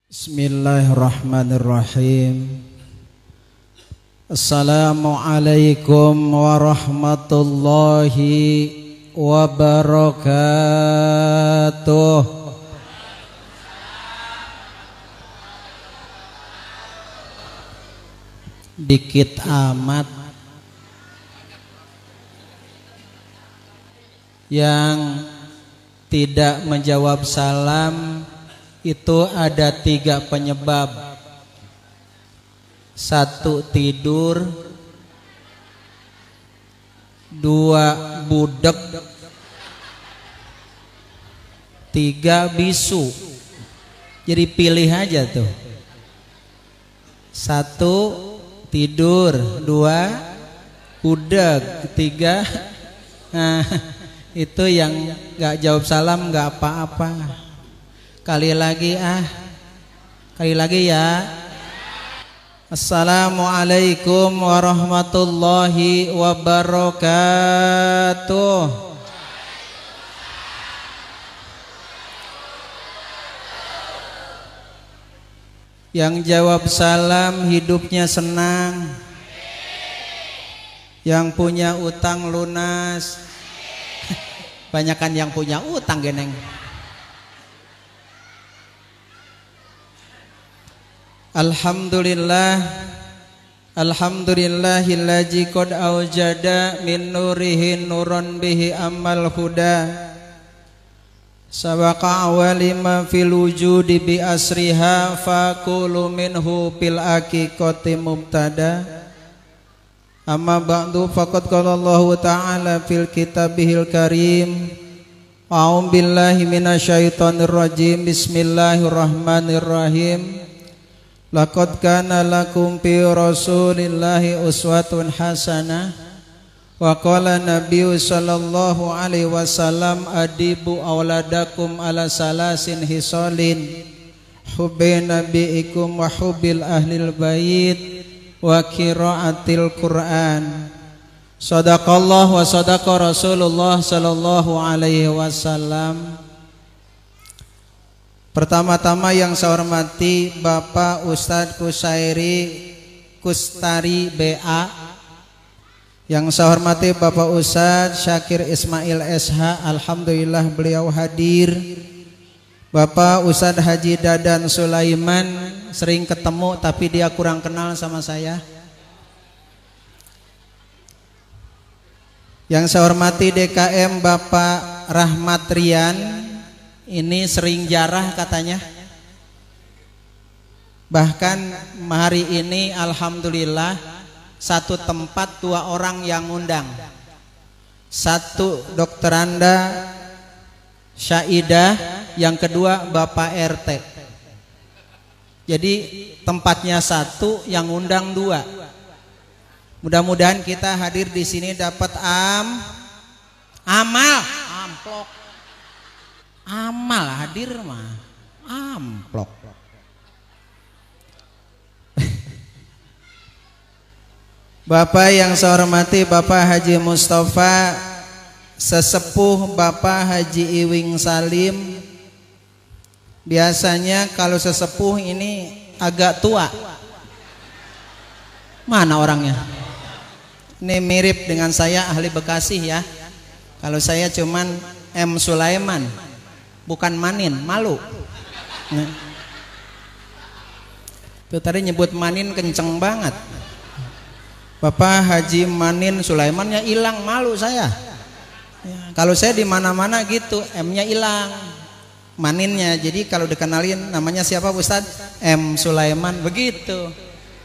Bismillahirrahmanirrahim. Assalamualaikum warahmatullahi wabarakatuh. Dikit amat yang tidak menjawab salam. Itu ada 3 penyebab. 1 tidur, 2 budek, 3 bisu. Jadi pilih aja tuh. 1 tidur, 2 budek, 3 nah, itu yang gak jawab salam gak apa-apa. Kali lagi ya. Assalamualaikum warahmatullahi wabarakatuh. Yang jawab salam hidupnya senang. Yang punya utang lunas. Banyakan yang punya utang geneng. Alhamdulillah, alhamdulillahillazi qad awjada min nurihi nuran bihi amal huda. Sabaqa awalima fil wujudi bi asriha faqulu minhu fil aqiqati mubtada. Amma ba'du faqad qala Allah ta'ala fil kitabihil karim. A'udzu billahi minasyaitonir rajim. Bismillahirrahmanirrahim. Laqad kana lakum fi Rasulillahi uswatun hasanah. Wa qala Nabiyyu sallallahu alaihi wasallam adibu auladakum ala salasin hisalin hubbi nabiikum wa hubbil ahlil bait wa qiraatil Qur'an. Shadaqallah wa sadaqa Rasulullah sallallahu alaihi wasallam. Pertama-tama yang saya hormati Bapak Ustadz Kusairi Kustari BA. Yang saya hormati Bapak Ustadz Syakir Ismail SH. Alhamdulillah beliau hadir. Bapak Ustadz Haji Dadan Sulaiman, sering ketemu tapi dia kurang kenal sama saya. Yang saya hormati DKM Bapak Rahmat Rian. Ini sering jarah katanya. Bahkan hari ini alhamdulillah 1 tempat 2 orang yang ngundang. 1 Dokter Anda Syaidah, yang kedua Bapak RT. Jadi tempatnya 1, yang ngundang 2. Mudah-mudahan kita hadir di sini dapat amplop. Amal hadir mah amplop. Bapak yang saya hormati Bapak Haji Mustafa, sesepuh Bapak Haji Iwing Salim. Biasanya kalau sesepuh ini agak tua. Mana orangnya? Ini mirip dengan saya, ahli Bekasi ya. Kalau saya cuman M. Sulaiman, bukan Manin, malu. Nah. Tuh tadi nyebut Manin kenceng banget. Bapak Haji Manin Sulaimannya hilang, malu saya. Ya, kalau saya di mana-mana gitu, M-nya hilang, Maninnya. Jadi kalau dikenalin namanya siapa Ustadz? M. Sulaiman, begitu.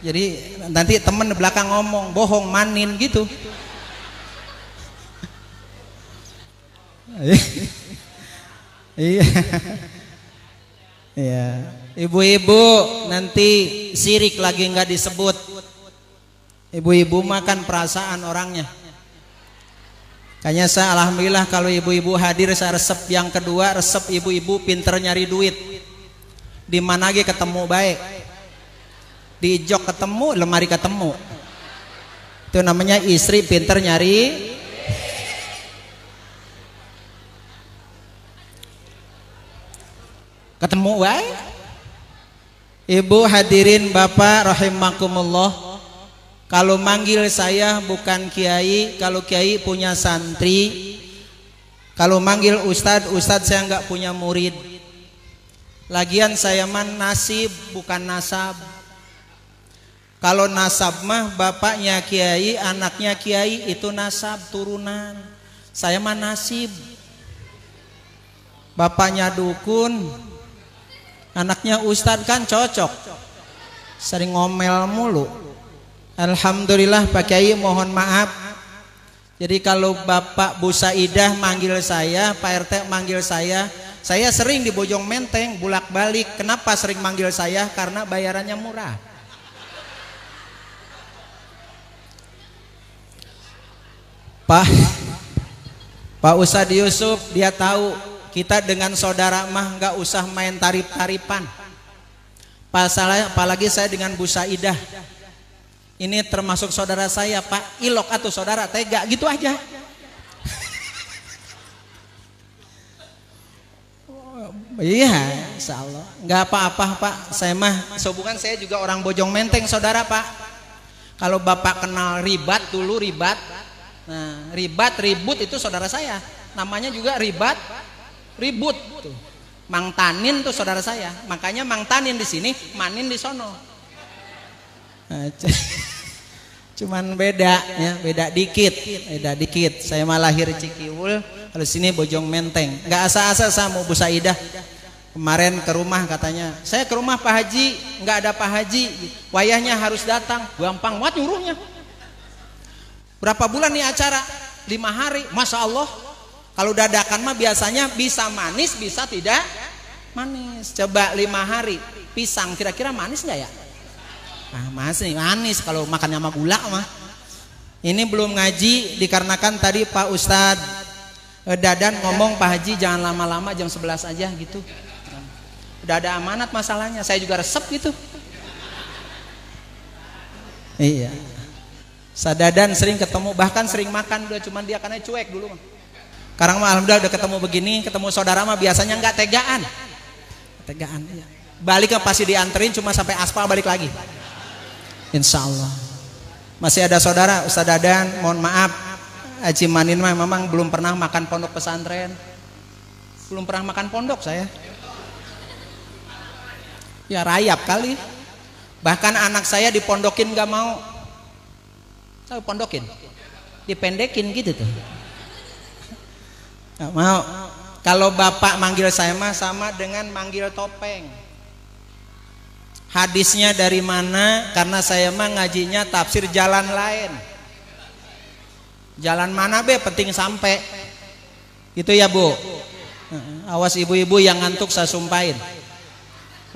Jadi nanti temen di belakang ngomong bohong Manin gitu. Iya. Iya. Ibu-ibu nanti sirik lagi nggak disebut. Ibu-ibu makan perasaan orangnya. Kayaknya saya alhamdulillah kalau ibu-ibu hadir saya resep yang kedua, resep ibu-ibu pinter nyari duit. Di mana lagi ketemu baik. Di jok ketemu, lemari ketemu. Itu namanya istri pinter nyari. Ketemu wae. Ibu hadirin Bapak rahimakumullah, kalau manggil saya bukan kiai, kalau kiai punya santri. Kalau manggil ustadz, ustadz saya nggak punya murid. Lagian saya mah nasib bukan nasab. Kalau nasab mah bapaknya kiai, anaknya kiai, itu nasab turunan. Saya mah nasib. Bapaknya dukun, anaknya ustadz kan cocok. Sering ngomel mulu. Alhamdulillah Pak Kiai mohon maaf. Jadi kalau Bapak Bu Saidah manggil saya, Pak RT manggil saya sering di Bojong Menteng bolak-balik. Kenapa sering manggil saya? Karena bayarannya murah. Pak Ustadz Yusuf dia tahu kita dengan saudara mah nggak usah main tarif-tarifan. Apalagi saya dengan Bu Saidah. Ini termasuk saudara saya, Pak. Ilok atau saudara tega gitu aja. Iya, insya Allah. Nggak apa-apa Pak. Saya mah sehubungan saya juga orang Bojong Menteng saudara Pak. Kalau Bapak kenal ribat dulu ribat. Nah, ribut itu saudara saya. Namanya juga ribut. Tuh. Mang Tanin tuh saudara saya. Makanya Mang Tanin di sini, Manin di sono. Nah, cuman beda ya, beda dikit. Saya mah lahir Cikiwul, kalau sini Bojong Menteng. Nggak asa-asa sama Bu Saidah. Kemarin ke rumah katanya, saya ke rumah Pak Haji, nggak ada Pak Haji. Wayahnya harus datang, gampang banget nyuruhnya. Berapa bulan nih acara? 5 hari. Masya Allah. Kalau dadakan mah biasanya bisa manis, bisa tidak manis. Coba 5 hari. Pisang kira-kira manis nggak ya? Ah, manis kalau makannya sama gula mah. Ini belum ngaji dikarenakan tadi Pak Ustadz Dadan ngomong Pak Haji jangan lama-lama, jam 11 aja gitu. Udah ada amanat masalahnya. Saya juga resep gitu. Iya. Sadadan sering ketemu, bahkan sering makan udah, cuman dia karena cuek dulu. Sekarang mah alhamdulillah udah ketemu begini, ketemu saudara mah biasanya nggak tegaan. Iya. Balik ke pasti dianterin cuma sampai aspal balik lagi. Insya Allah. Masih ada saudara Ustaz Dadan, mohon maaf. Haji Manin mah memang belum pernah makan pondok pesantren. Belum pernah makan pondok saya. Ya rayap kali. Bahkan anak saya dipondokin nggak mau. Pondokin, dipendekin gitu tuh. Nggak mau. Kalau Bapak manggil saya mah sama dengan manggil topeng. Hadisnya dari mana? Karena saya mah ngajinya tafsir jalan lain. Jalan mana be? Penting sampai. Gitu ya Bu. Awas ibu-ibu yang ngantuk saya sumpahin.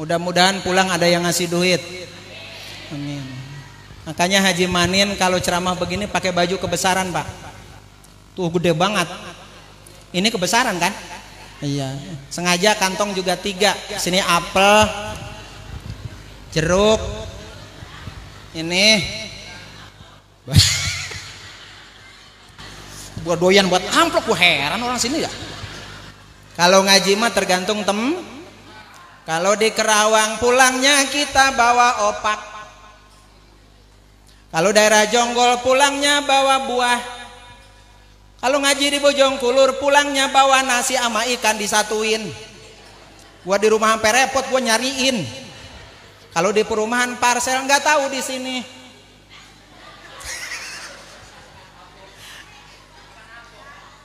Mudah-mudahan pulang ada yang ngasih duit. Amin. Makanya Haji Manin kalau ceramah begini pakai baju kebesaran Pak. Tuh gede banget. Ini kebesaran kan? Iya. Sengaja kantong juga 3. Sini apel, jeruk, ini buat doyan buat amplop. Gue heran orang sini ya. Kalau ngaji mah tergantung Kalau di Kerawang pulangnya kita bawa opak. Kalau daerah Jonggol pulangnya bawa buah. Kalau ngaji di Bojongkulur pulangnya bawa nasi sama ikan disatuin. Gua di rumah sampai repot gua nyariin. Kalau di perumahan parsel nggak tahu di sini.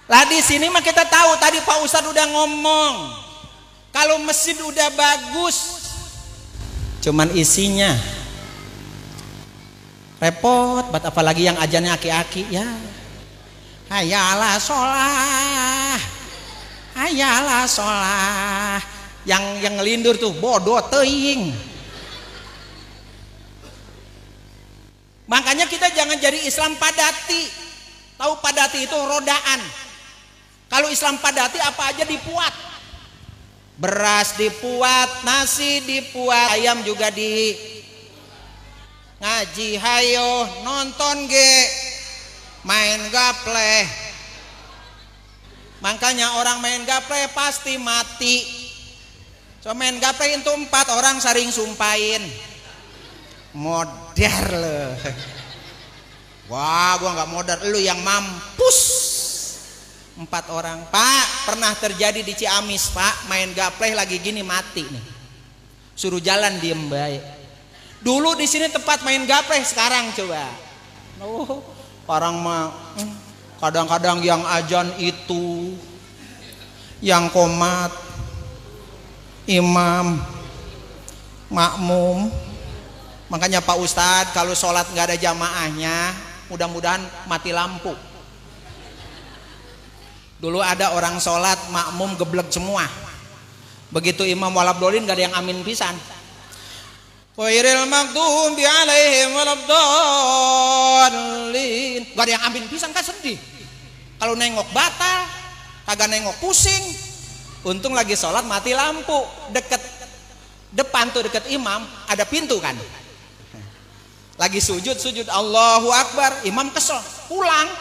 Lah di sini mah kita tahu, tadi Pak Ustadz udah ngomong. Kalau masjid udah bagus, cuman isinya repot, apalagi yang ajannya aki-aki ya. Hayalah sholah, hayalah sholah. Yang ngelindur tuh bodoh teuing. Makanya kita jangan jadi Islam padati. Tahu padati itu rodaan. Kalau Islam padati apa aja dipuat. Beras dipuat, nasi dipuat, ayam juga di ngaji hayo, nonton ge, main gaple. Makanya orang main gaple pasti mati. So main gapleh itu 4 orang saring sumpahin. Modar loh. Wah, gua nggak modar, lu yang mampus. 4 orang. Pak, pernah terjadi di Ciamis, Pak, main gapleh lagi gini mati nih. Suruh jalan diem baik. Dulu di sini tempat main gapleh, sekarang coba. Oh, orang mah kadang-kadang yang ajan itu, yang komat, imam, makmum. Makanya Pak Ustadz kalau sholat nggak ada jamaahnya, mudah-mudahan mati lampu. Dulu ada orang sholat makmum geblek semua. Begitu imam walabdolin nggak ada yang amin pisan. Ghairil maghdubi alaihim waladdallin. Gak ada yang amin pisan, kan sedih. Kalau nengok batal, kagak nengok pusing. Untung lagi sholat mati lampu. Deket depan tuh, deket imam ada pintu kan. Lagi sujud Allahu Akbar, imam kesel pulang.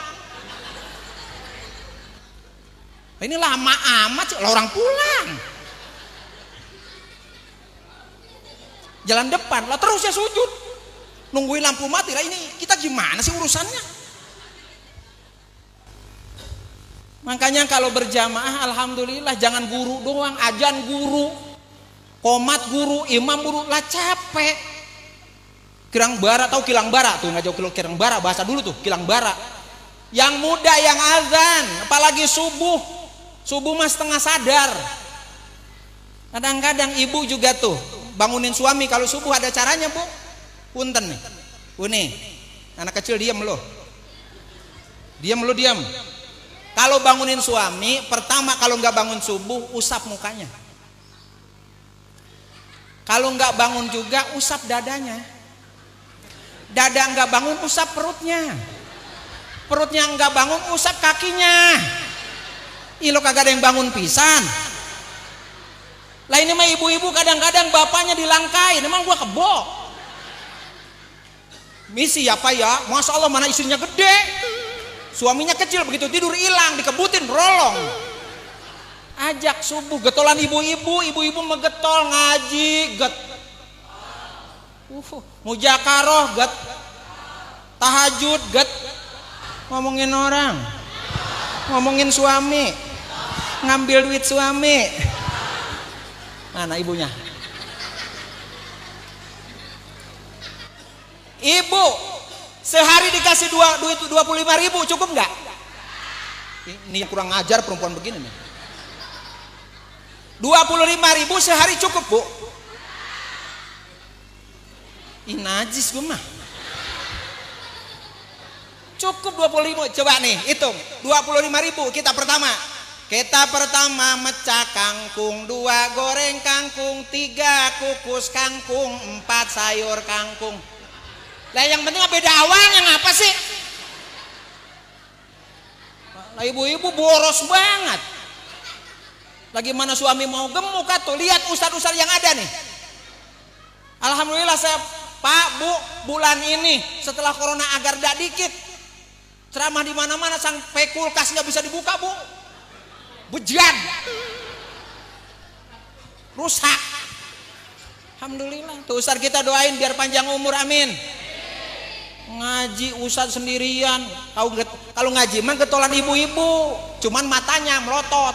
Ini lama amat sih, orang pulang. Jalan depan lah terus ya sujud, nungguin lampu mati lah. Ini kita gimana sih urusannya? Makanya kalau berjamaah alhamdulillah, jangan guru doang, ajan guru, komat guru, imam guru, lah capek. Kirang bara, tahu kilang bara tuh, nggak jauh kirang bara, bahasa dulu tuh kilang bara. Yang muda yang azan, apalagi subuh mah setengah sadar. Kadang-kadang ibu juga tuh bangunin suami kalau subuh ada caranya, Bu. Punten nih. Nih, anak kecil diam lo. Diam. Kalau bangunin suami, pertama kalau nggak bangun subuh, usap mukanya. Kalau nggak bangun juga, usap dadanya. Dada nggak bangun, usap perutnya. Perutnya nggak bangun, usap kakinya. Ih, lo kagak ada yang bangun pisan. Lah ini mah ibu-ibu kadang-kadang bapaknya dilangkain, emang gua kebo. Misi apa ya? Masya Allah, mana istrinya gede, suaminya kecil, begitu tidur hilang, dikebutin rolong. Ajak subuh, getolan ibu-ibu megetol ngaji, get. Mujakaroh, get. Tahajud, get. Ngomongin orang, ngomongin suami, ngambil duit suami. Mana ibunya? Ibu sehari dikasih duit 25.000 cukup nggak? Ini kurang ngajar perempuan begini nih. 25.000 sehari cukup, Bu? Ih, najis gue mah. Cukup 25. Coba nih hitung 25.000. Kita pertama mecah kangkung, 2 goreng kangkung, 3 kukus kangkung, 4 sayur kangkung. Lah yang penting beda awalnya ngapa sih? Lah ibu-ibu boros banget. Lagi mana suami mau gemuk tuh, lihat ustad-ustad yang ada nih. Alhamdulillah saya, Pak, Bu, bulan ini setelah corona agar dak dikit, ceramah di mana-mana sampai kulkas nggak bisa dibuka, Bu. Bejat, rusak. Alhamdulillah. Tuh ustaz kita doain biar panjang umur, amin. Ngaji ustaz sendirian. Kalau ngaji mah getolan ibu-ibu, cuman matanya melotot.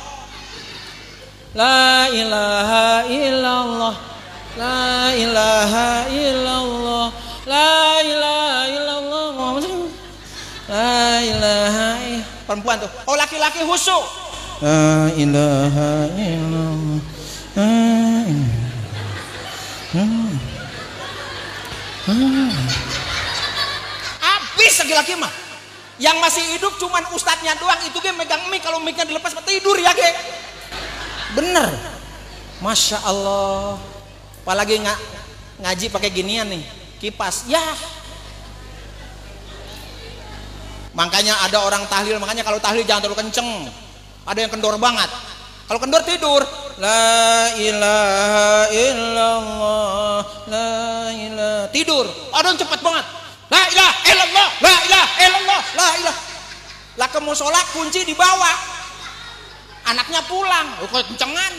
La ilaha illallah, la ilaha illallah, la ilaha illallah, la ilaha. Perempuan tuh. Oh, laki-laki khusyuk. La ilaha illallah, habis laki-laki mah. Yang masih hidup cuman ustadznya doang, itu ge megang mic, kalau micnya dilepas tidur ya ge. Bener. Masya Allah. Apalagi ngaji pakai ginian nih, kipas ya. Makanya ada orang tahlil, makanya kalau tahlil jangan terlalu kenceng. Ada yang kendor banget. Kalau kendor tidur, la ilaha illallah, la ilaha, tidur. Ada yang cepat banget, la ilaha illallah, la ilaha illallah, la ilaha. Lah ke musola kunci di bawah, anaknya pulang, kencengan.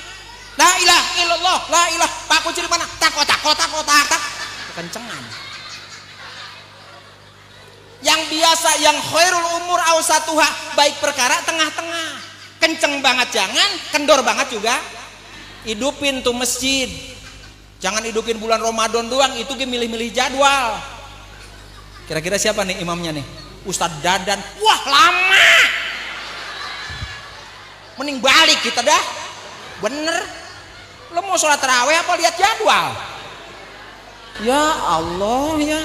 La ilaha illallah, la ilah. Pak Kunci di mana? Tak. Kencengan. Yang biasa, yang khairul umur awsatuha, baik perkara tengah-tengah. Kenceng banget jangan, kendor banget juga. Hidupin tuh masjid. Jangan hidupin bulan Ramadan doang, itu ge milih-milih jadwal. Kira-kira siapa nih imamnya nih? Ustadz Dadan. Wah, lama. Mending balik kita dah. Bener. Lo mau sholat tarawih apa lihat jadwal? Ya Allah ya.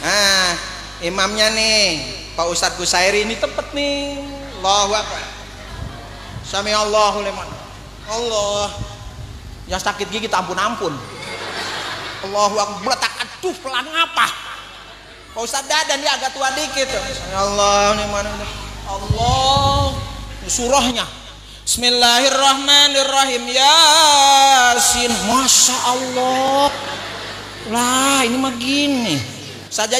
Nah, imamnya nih Pak Ustadz Kusairi ini tepat nih. Allahu Akbar. Sami Allahu liman. Allah. Yang sakit gigi ampun. Allahu Akbar. Beletak, aduh pelan apa? Pak Ustadz Dadan dia agak tua dikit. Sami Allah liman. Allah. Surahnya Bismillahirrahmanirrahim. Yasin. Masya Allah. Lah ini mah gini. Ustadz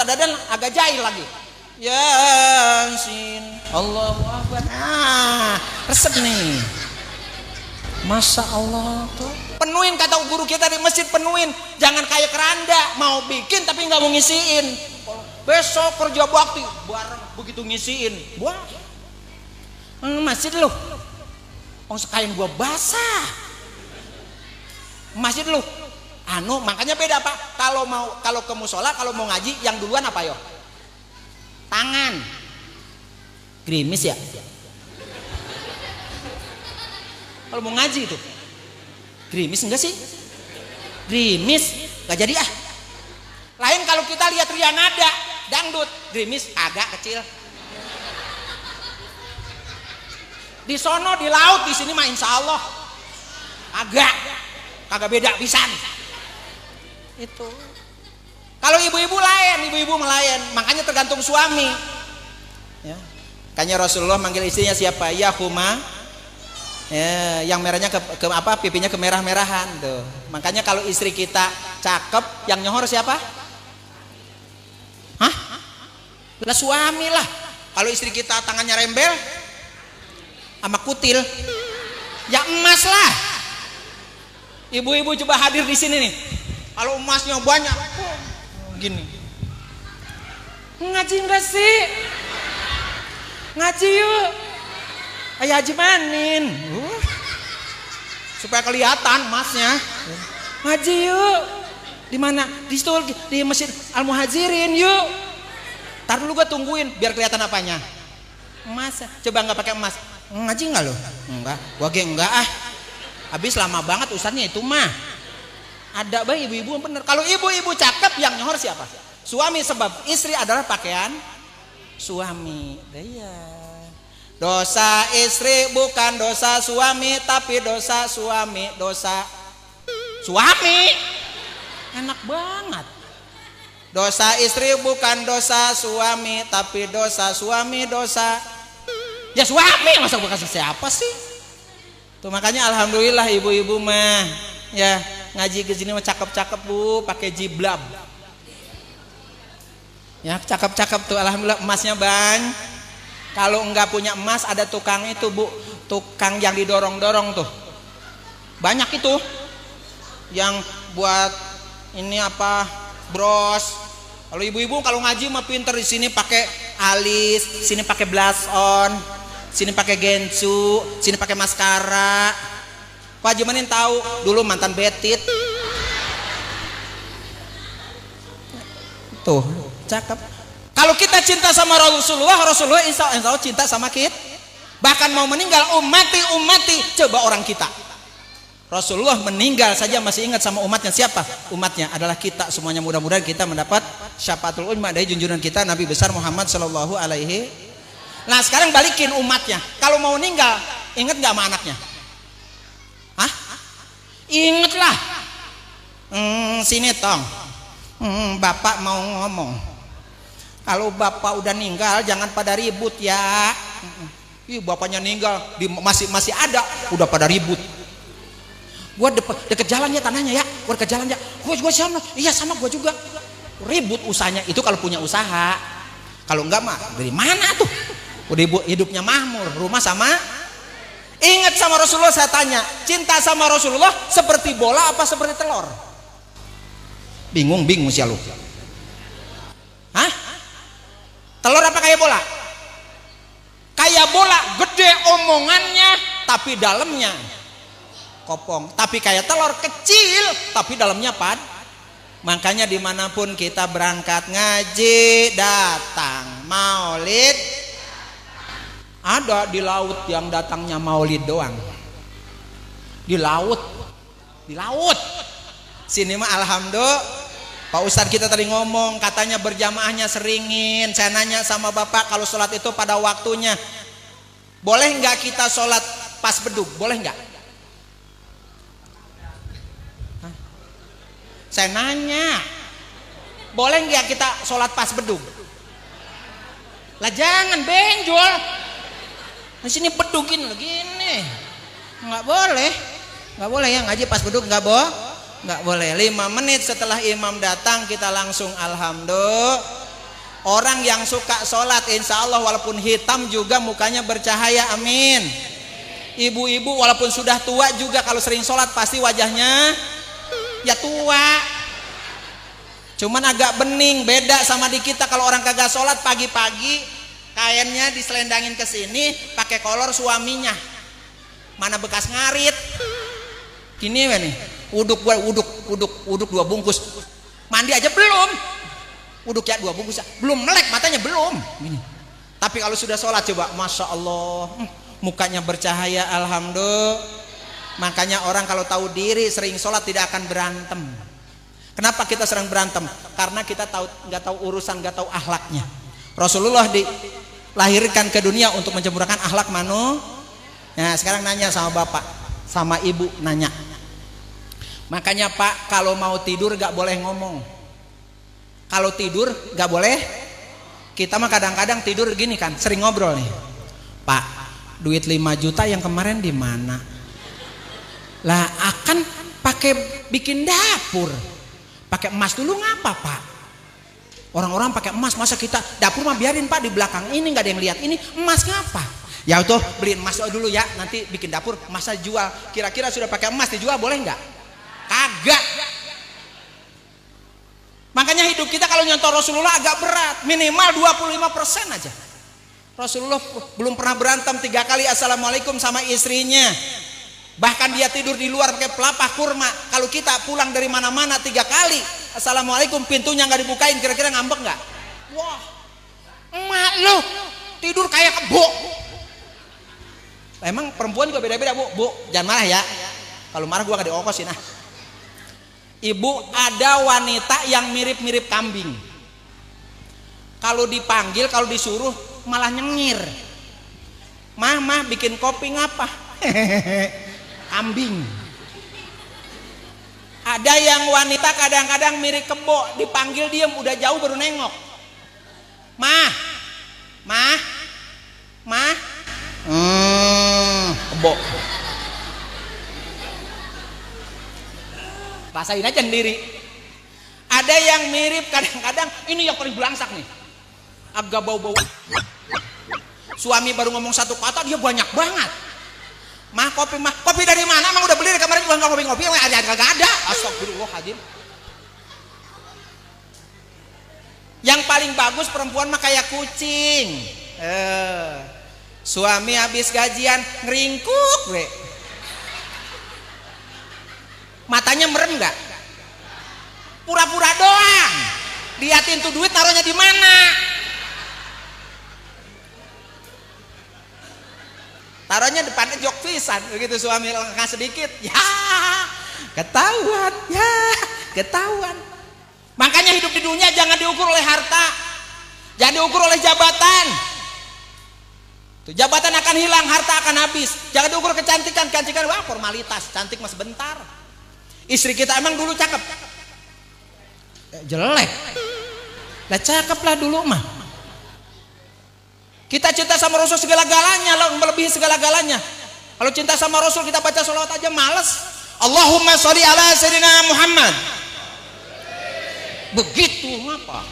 Dadan agak jahil lagi. Yasin. Allahu Akbar. Nah, resep nih. Masya Allah tuh. Penuhin kata guru kita di masjid, penuhin. Jangan kayak keranda, mau bikin tapi nggak mau ngisiin. Besok kerja bakti bareng begitu ngisiin. Buah. Masjid lu. Sekalian gua basah. Masjid lu. Makanya beda Pak. Kalau ke musola, kalau mau ngaji, yang duluan apa yo? Tangan. Gerimis ya. Kalau mau ngaji itu, gerimis enggak sih? Gerimis, nggak jadi ah. Lain kalau kita lihat Ria Nada, dangdut, gerimis agak kecil. Di sono di laut, di sini mah insya Allah kagak beda pisan. Itu kalau ibu-ibu lain, ibu-ibu melayan, makanya tergantung suami ya. Makanya Rasulullah manggil istrinya siapa? Ya Huma ya, yang merahnya ke apa, pipinya kemerah-merahan tuh. Makanya kalau istri kita cakep, yang nyohor siapa? Hah? Lah suami lah. Kalau istri kita tangannya rembel sama kutil, ya emas lah. Ibu-ibu coba hadir di sini nih. Kalau emasnya banyak, gini. Ngaji enggak sih? Ngaji yuk. Ayo Haji Manin. Supaya kelihatan emasnya. Ngaji yuk. Di mana? Di situ, di Masjid Al Muhajirin yuk. Tar dulu gue tungguin biar kelihatan apanya. Emas. Coba nggak pakai emas. Ngaji nggak lo? Enggak. Gua geng enggak ah. Habis lama banget ustadznya itu mah. Ada bayi ibu-ibu yang bener. Kalau ibu-ibu cakep, yang nyohor siapa? Suami, sebab istri adalah pakaian suami. Iya. Dosa istri bukan dosa suami, tapi dosa suami, dosa suami. Enak banget. Dosa istri bukan dosa suami, tapi dosa suami, dosa ya suami. Masa bukan siapa sih? Tuh makanya alhamdulillah ibu-ibu mah ya ngaji ke sini mah cakep-cakep Bu, pakai jiblab. Ya cakep-cakep tuh alhamdulillah, emasnya bang. Kalau enggak punya emas ada tukang itu Bu, tukang yang didorong-dorong tuh. Banyak itu yang buat ini apa? Bros. Kalau ibu-ibu kalau ngaji mah pinter, di sini pakai alis, sini pakai blush on, sini pakai gensu, sini pakai maskara. Pak Haji Manin tahu dulu mantan betit. Tuh, cakep. Kalau kita cinta sama Rasulullah, Rasulullah insya Allah cinta sama kita. Bahkan mau meninggal ummati, coba orang kita. Rasulullah meninggal saja masih ingat sama umatnya. Siapa? Umatnya adalah kita semuanya. Mudah-mudahan kita mendapat syafaatul uzma dari junjungan kita Nabi besar Muhammad sallallahu alaihi. Nah sekarang balikin umatnya. Kalau mau meninggal, ingat nggak sama anaknya? Hah? Ingat lah. Sini tong. Bapak mau ngomong. Kalau bapak udah meninggal, jangan pada ribut ya. Ih, bapaknya meninggal, masih ada, udah pada ribut. Gua deket jalan ya tanahnya ya, gua deket jalan ya. Gua sama, iya sama gua juga. Ribut usahanya itu kalau punya usaha. Kalau enggak mah dari mana tuh? Udah hidupnya makmur, rumah sama Ingat sama Rasulullah, saya tanya, cinta sama Rasulullah seperti bola apa seperti telur? Bingung sih lu. Hah? Telur apa kayak bola? Kayak bola, gede omongannya, tapi dalamnya kopong. Tapi kayak telur, kecil, tapi dalamnya pad. Makanya dimanapun kita berangkat ngaji, datang maulid, ada di laut yang datangnya maulid doang. Di laut. Sini mah alhamdulillah. Pak Ustadz kita tadi ngomong katanya berjamaahnya seringin. Saya nanya sama Bapak, kalau sholat itu pada waktunya, boleh nggak kita sholat pas bedug? Boleh nggak? Saya nanya, boleh nggak kita sholat pas bedug? Lah jangan benjol. Di sini bedugin gini, nggak boleh ya ngaji pas bedug, nggak boleh. 5 menit setelah imam datang kita langsung alhamdulillah. Orang yang suka sholat insya Allah walaupun hitam juga mukanya bercahaya, amin. Ibu-ibu walaupun sudah tua juga kalau sering sholat pasti wajahnya ya tua, cuman agak bening. Beda sama di kita, kalau orang kagak sholat pagi-pagi kainnya diselendangin ke sini pakai kolor suaminya, mana bekas ngarit gini nih. Uduk 2 bungkus, mandi aja belum, uduk ya 2 bungkus belum, melek matanya belum gini. Tapi kalau sudah sholat coba, masya Allah, mukanya bercahaya, alhamdulillah. Makanya orang kalau tahu diri sering sholat tidak akan berantem. Kenapa kita sering berantem? Karena kita nggak tahu urusan, nggak tahu akhlaknya. Rasulullah dilahirkan ke dunia untuk menyempurnakan akhlak manusia. Nah sekarang nanya sama bapak, sama ibu nanya. Makanya Pak, kalau mau tidur gak boleh ngomong. Kalau tidur gak boleh. Kita mah kadang-kadang tidur gini kan, sering ngobrol nih. Pak, duit 5 juta yang kemarin di mana? Lah akan pakai bikin dapur. Pakai emas dulu ngapa Pak? Orang-orang pakai emas, masa kita dapur mah biarin Pak di belakang ini, nggak ada yang lihat. Ini emas ngapa? Ya tuh beliin emas dulu ya, nanti bikin dapur, masa jual. Kira-kira sudah pakai emas dijual boleh nggak? Kagak. Makanya hidup kita kalau nyontoh Rasulullah agak berat, minimal 25% aja. Rasulullah belum pernah berantem 3 kali assalamualaikum sama istrinya. Bahkan dia tidur di luar pakai pelapah kurma. Kalau kita pulang dari mana-mana 3 kali assalamualaikum, pintunya nggak dibukain, kira-kira ngambek nggak? Wah, emak lu tidur kayak kebo. Emang perempuan juga beda-beda bu, jangan marah ya. Kalau marah gua gak diokosin ah. Ibu, ada wanita yang mirip-mirip kambing. Kalau dipanggil, kalau disuruh malah nyengir. Mah bikin kopi ngapa? Kambing. Ada yang wanita kadang-kadang mirip kebo, dipanggil diem, udah jauh baru nengok. Mah. Kebo. Rasain aja sendiri. Ada yang mirip kadang-kadang, ini yang paling belangsak nih, agak bau-bau. Suami baru ngomong 1 kata dia banyak banget. Mah kopi dari mana? Emang udah beli dari kemarin juga nggak kopi kagak ada. Astagfirullahaladzim. Yang paling bagus perempuan mah kayak kucing. Suami habis gajian ngeringkuk we. Matanya merem nggak? Pura-pura doang. Liatin tuh duit naruhnya di mana? Taruhnya depannya jok pisan. Begitu suami lengkah sedikit, ya ketahuan. Makanya hidup di dunia jangan diukur oleh harta, jangan diukur oleh jabatan. Tuh, jabatan akan hilang, harta akan habis. Jangan diukur kecantikan, wah formalitas, cantik mas sebentar. Istri kita emang dulu cakep? Jelek. Lah cakep lah dulu mah. Kita cinta sama Rasul segala-galanya, melebihi segala-galanya. Kalau cinta sama Rasul kita baca sholawat aja males. Allahumma sholli ala sayyidina Muhammad. Begitu apa?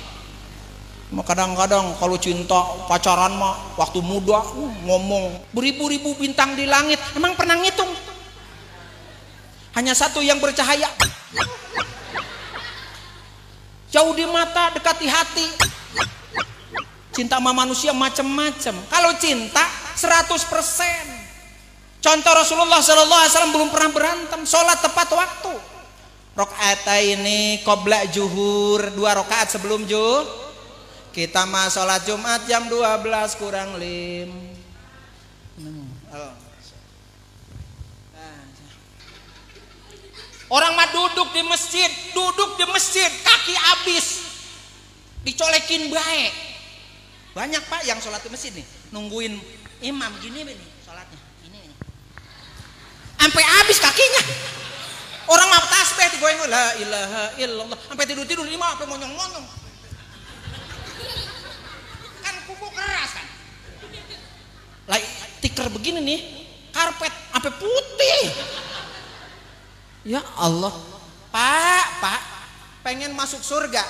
Kadang-kadang kalau cinta pacaran mah waktu muda ngomong beribu-ribu bintang di langit. Emang pernah ngitung? Hanya satu yang bercahaya. Jauh di mata, dekat di hati. Cinta sama manusia macam-macam. Kalau cinta 100%. Contoh Rasulullah SAW belum pernah berantem. Sholat tepat waktu. Rakaataini qabla juhur, 2 rakaat sebelum juhur. Kita mah sholat Jumat jam 12 kurang 5. Orang mah duduk di masjid, kaki habis, dicolekin baik. Banyak Pak yang sholat di masjid nih, nungguin imam gini nih sholatnya, ini. Sampai habis kakinya. Orang mah tasbih digoyang, la ilaha illallah, sampai tidur imam sampai monyong-monyong. Kan kuku keras kan. Lah tikar begini nih, karpet sampai putih. Ya Allah, Pak, pengen masuk surga,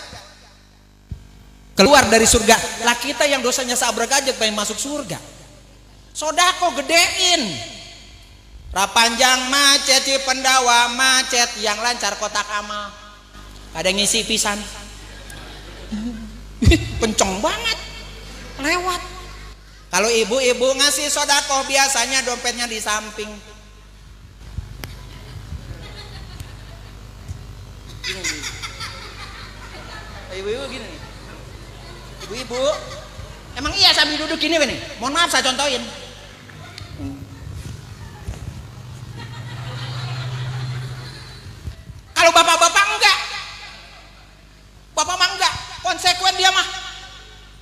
keluar dari surga. Lah kita yang dosanya sabrak aja pengen masuk surga. Sodako gedein. Rapanjang macet di pendawa macet, yang lancar kotak amal. Ada ngisi pisan. Pencong banget, lewat. Kalau ibu-ibu ngasih sodako biasanya dompetnya di samping. Ibu-ibu gini nih. Ibu-ibu, emang iya sambil duduk gini nih? Mohon maaf saya contohin. Kalau bapak-bapak enggak, bapak mah enggak, konsekuen dia mah.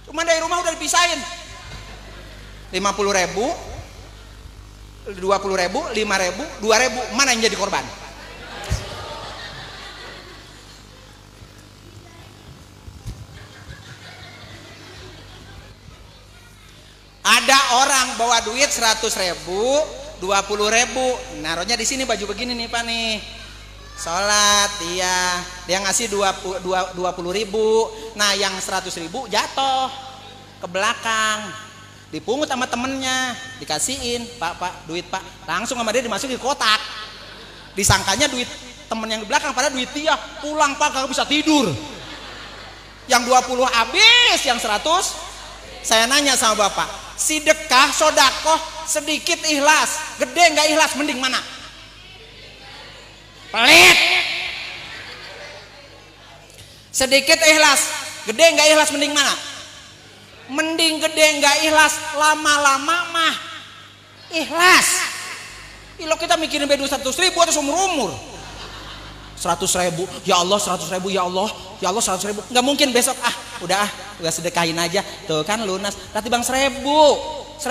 Cuma dari rumah udah dipisahin. 50.000, 20.000, 5.000, 2.000, mana yang jadi korban? Ada orang bawa duit 100.000, 20.000, naruhnya di sini baju begini nih Pak nih. Sholat dia ngasih 20.000. Nah yang 100.000 jatuh ke belakang, dipungut sama temennya, dikasihin, Pak duit Pak, langsung sama dia dimasukin kotak. Disangkanya duit temen yang di belakang, padahal duit dia. Pulang Pak kagak bisa tidur. Yang 20 habis, yang 100. Saya nanya sama bapak, sedekah sodakoh sedikit ikhlas, gede nggak ikhlas, mending mana? Pelit. Sedikit ikhlas, gede nggak ikhlas, mending mana? Mending gede nggak ikhlas, lama-lama mah ikhlas. Ilo kita mikirin bedu 100.000 atau seumur-umur. 100.000, ya Allah 100.000, ya Allah 100.000, nggak mungkin besok udah sedekahin aja tuh kan lunas. Nanti bang 1.000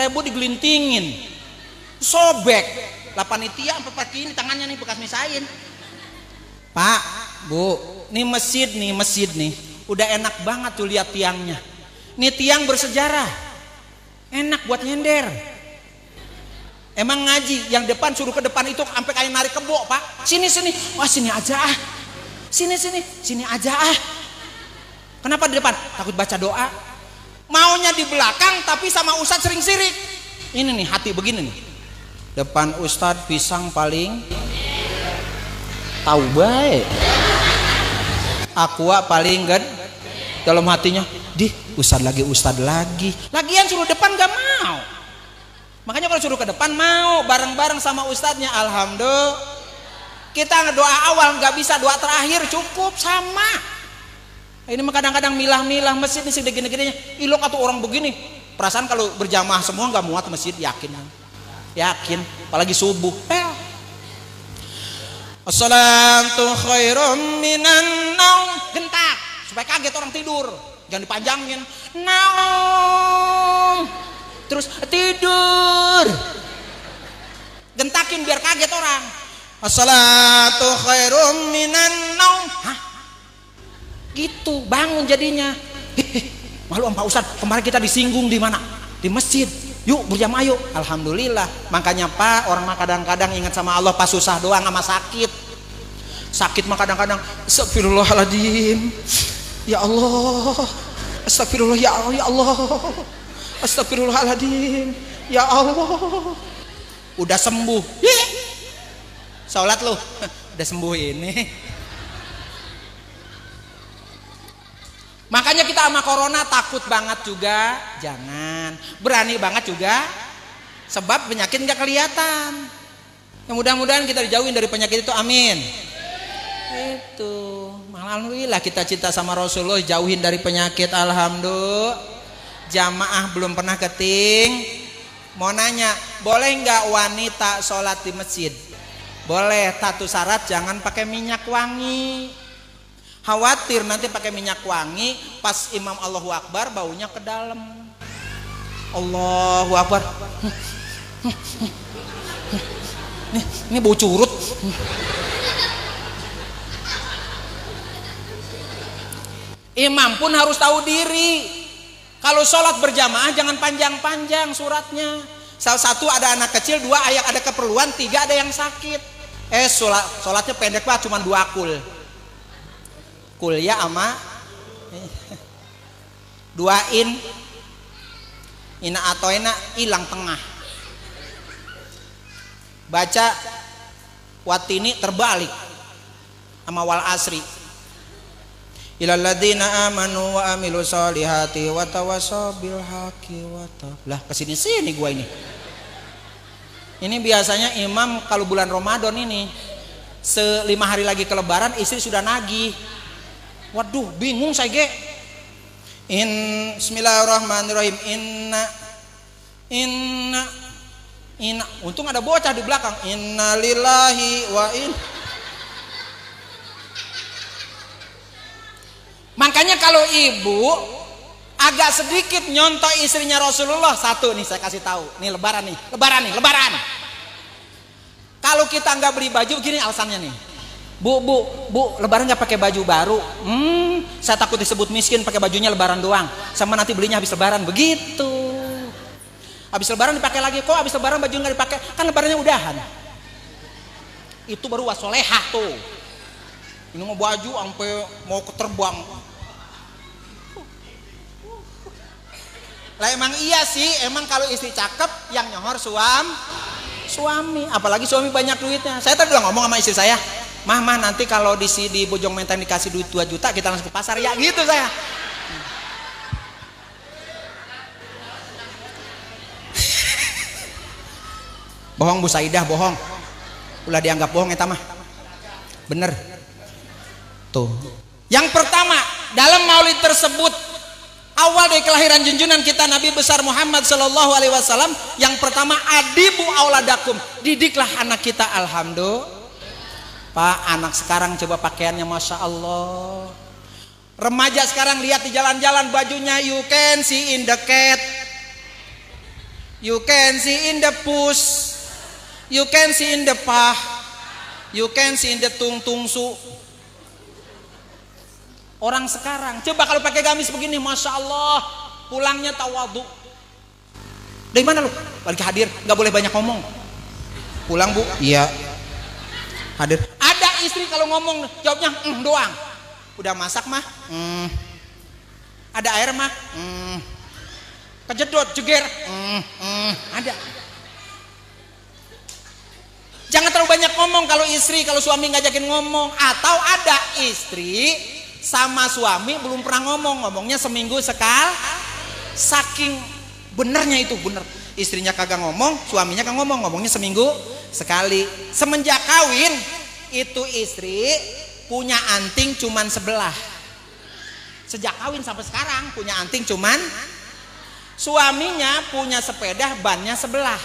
digelintingin, sobek, 8 panitia 4 ini tangannya nih bekas misain. Pak, Bu, nih masjid nih, udah enak banget tuh lihat tiangnya. Nih tiang bersejarah, enak buat nyender. Emang ngaji yang depan suruh ke depan itu sampai kayak narik kebo Pak. Sini, wah sini aja sini aja Kenapa di depan? Takut baca doa. Maunya di belakang tapi sama ustadz sering sirik. Ini nih hati begini nih. Depan ustadz pisang paling tahu baik. Aqua paling gede. Dalam hatinya, ustadz lagi. Lagian suruh depan gak mau. Makanya kalau suruh ke depan mau bareng-bareng sama ustadznya. Alhamdulillah. Kita doa awal nggak bisa, doa terakhir cukup sama. Ini mah kadang-kadang milah-milah masjid ini segede-gedenya. Ilok atau orang begini. Perasaan kalau berjamaah semua nggak muat masjid, yakin. Apalagi subuh. As-salatu khairum minan naum. Gentak supaya kaget orang tidur. Jangan dipanjangin. Naum. Terus tidur, gentakin biar kaget orang. As-salatu khairum minan naum. Gitu bangun jadinya. Malu Pak Ustadz, kemarin kita disinggung di mana? Di masjid. Yuk berjamaah yuk. Alhamdulillah. Makanya Pak, orang mah kadang-kadang ingat sama Allah pas susah doang sama sakit. Sakit mah kadang-kadang astagfirullahaladzim. Ya Allah, Astagfirullah ya Allah. Astagfirullahaladzim. Ya Allah. Udah sembuh. Sholat lu. Udah sembuh ini. Makanya kita sama corona takut banget juga. Jangan. Berani banget juga. Sebab penyakit nggak kelihatan. Ya, mudah-mudahan kita dijauhin dari penyakit itu. Amin. Itu. Alhamdulillah kita cinta sama Rasulullah, jauhin dari penyakit. Alhamdulillah. Jamaah belum pernah keting. Mau nanya, boleh nggak wanita sholat di masjid? Boleh, satu syarat jangan pakai minyak wangi. Khawatir nanti pakai minyak wangi, pas imam Allahu Akbar baunya ke dalam. Allahu Akbar. Ini bau curut. Imam pun harus tahu diri. Kalau sholat berjamaah jangan panjang-panjang suratnya. Salah satu ada anak kecil, dua ada keperluan, tiga ada yang sakit. Sholatnya pendek banget, cuma 2 kul. Kuliah ama duain ina atau ina hilang tengah. Baca watini terbalik sama wal asri. Ilal ladzina amanu wa amilu sholihati wa tawassaw bil haqqi wa lah kesini gua ini. Ini biasanya imam kalau bulan Ramadan ini 5 hari lagi ke lebaran istri sudah nagih. Waduh, bingung saya ge. Bismillahirrahmanirrahim. Inna. Untung ada bocah di belakang. Innalillahi wa inna. Makanya kalau ibu agak sedikit nyontoh istrinya Rasulullah, satu nih saya kasih tahu. Nih lebaran nih. Kalau kita nggak beli baju, gini alasannya nih. Bu, lebaran nggak pakai baju baru. Saya takut disebut miskin pakai bajunya lebaran doang. Sama nanti belinya habis lebaran, begitu. Habis lebaran dipakai lagi, kok habis lebaran baju nggak dipakai? Kan lebarannya udahan. Itu baru wasolehah tuh. Ini mau baju sampai mau keterbang. Lah emang iya sih, emang kalau istri cakep yang nyohor suami, apalagi suami banyak duitnya. Saya tadi udah ngomong sama istri saya, mah nanti kalau di Bojong Menteng dikasih duit 2 juta kita langsung ke pasar ya gitu saya. Bohong Bu Saidah, bohong. Ulah dianggap bohong eta mah. Bener. Tuh. Yang pertama, dalam maulid tersebut awal dari kelahiran junjungan kita Nabi besar Muhammad sallallahu alaihi wasallam, yang pertama adibu auladakum, didiklah anak kita. Alhamdulillah. Pak, anak sekarang coba pakaiannya Masya Allah. Remaja sekarang lihat di jalan-jalan bajunya, you can see in the cat, you can see in the push, you can see in the pah, you can see in the tung-tungsu. Orang sekarang coba kalau pakai gamis begini, Masya Allah, pulangnya tawadu. Dari mana lu? Balik hadir, nggak boleh banyak ngomong. Pulang Bu? Iya. Hadir. Ada istri kalau ngomong jawabnya doang. Udah masak mah? Ada air mah? Kejedot, jeger? Ada. Jangan terlalu banyak ngomong kalau istri, kalau suami ngajakin ngomong. Atau ada istri sama suami belum pernah ngomongnya seminggu sekali. Saking benernya itu, bener. Istrinya kagak ngomong, suaminya kagak ngomongnya seminggu sekali. Semenjak kawin itu istri punya anting cuman sebelah. Sejak kawin sampai sekarang punya anting cuman. Suaminya punya sepeda bannya sebelah.